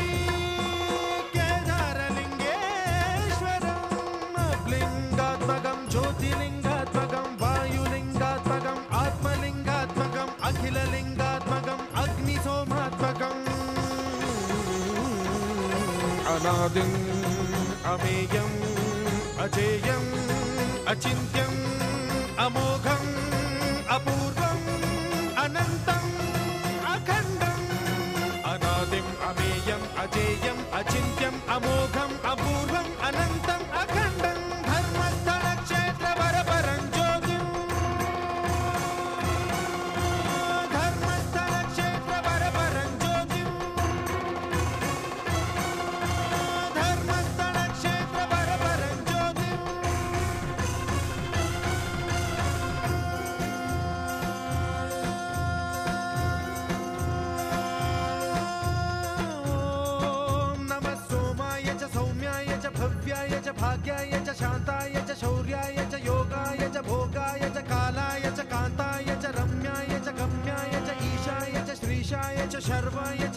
కేదారలింగేశ్వరం లింగాత్మకం జ్యోతిలింగాత్మకం వాయులింగాత్మకం ఆత్మలింగాత్మకం అఖిలలింగాత్మకం అగ్నిసోమాత్మకం అనాదిం అమేయం అజేయం అచింత్యం అమోఘం అపూర్వం అనంతం అఖండం అనాదిం అమేయం అజేయం అచింత్యం అమోఘం అపూర్వం అనంతం అఖండం ధర్మస్థల క్షేత్ర వరపరం జ్యోతిం ధర్మస్థల క్షేత్ర వరపరం జ్యోతిం ధర్మస్థల క్షేత్ర వరపరం జ్యోతిం भाग्याय च शान्ताय च शौर्याय च योगाय च भोगाय च कालाय च कान्ताय च रम्याय च गम्याय च ईशाय च श्रीशाय च शर्वाय च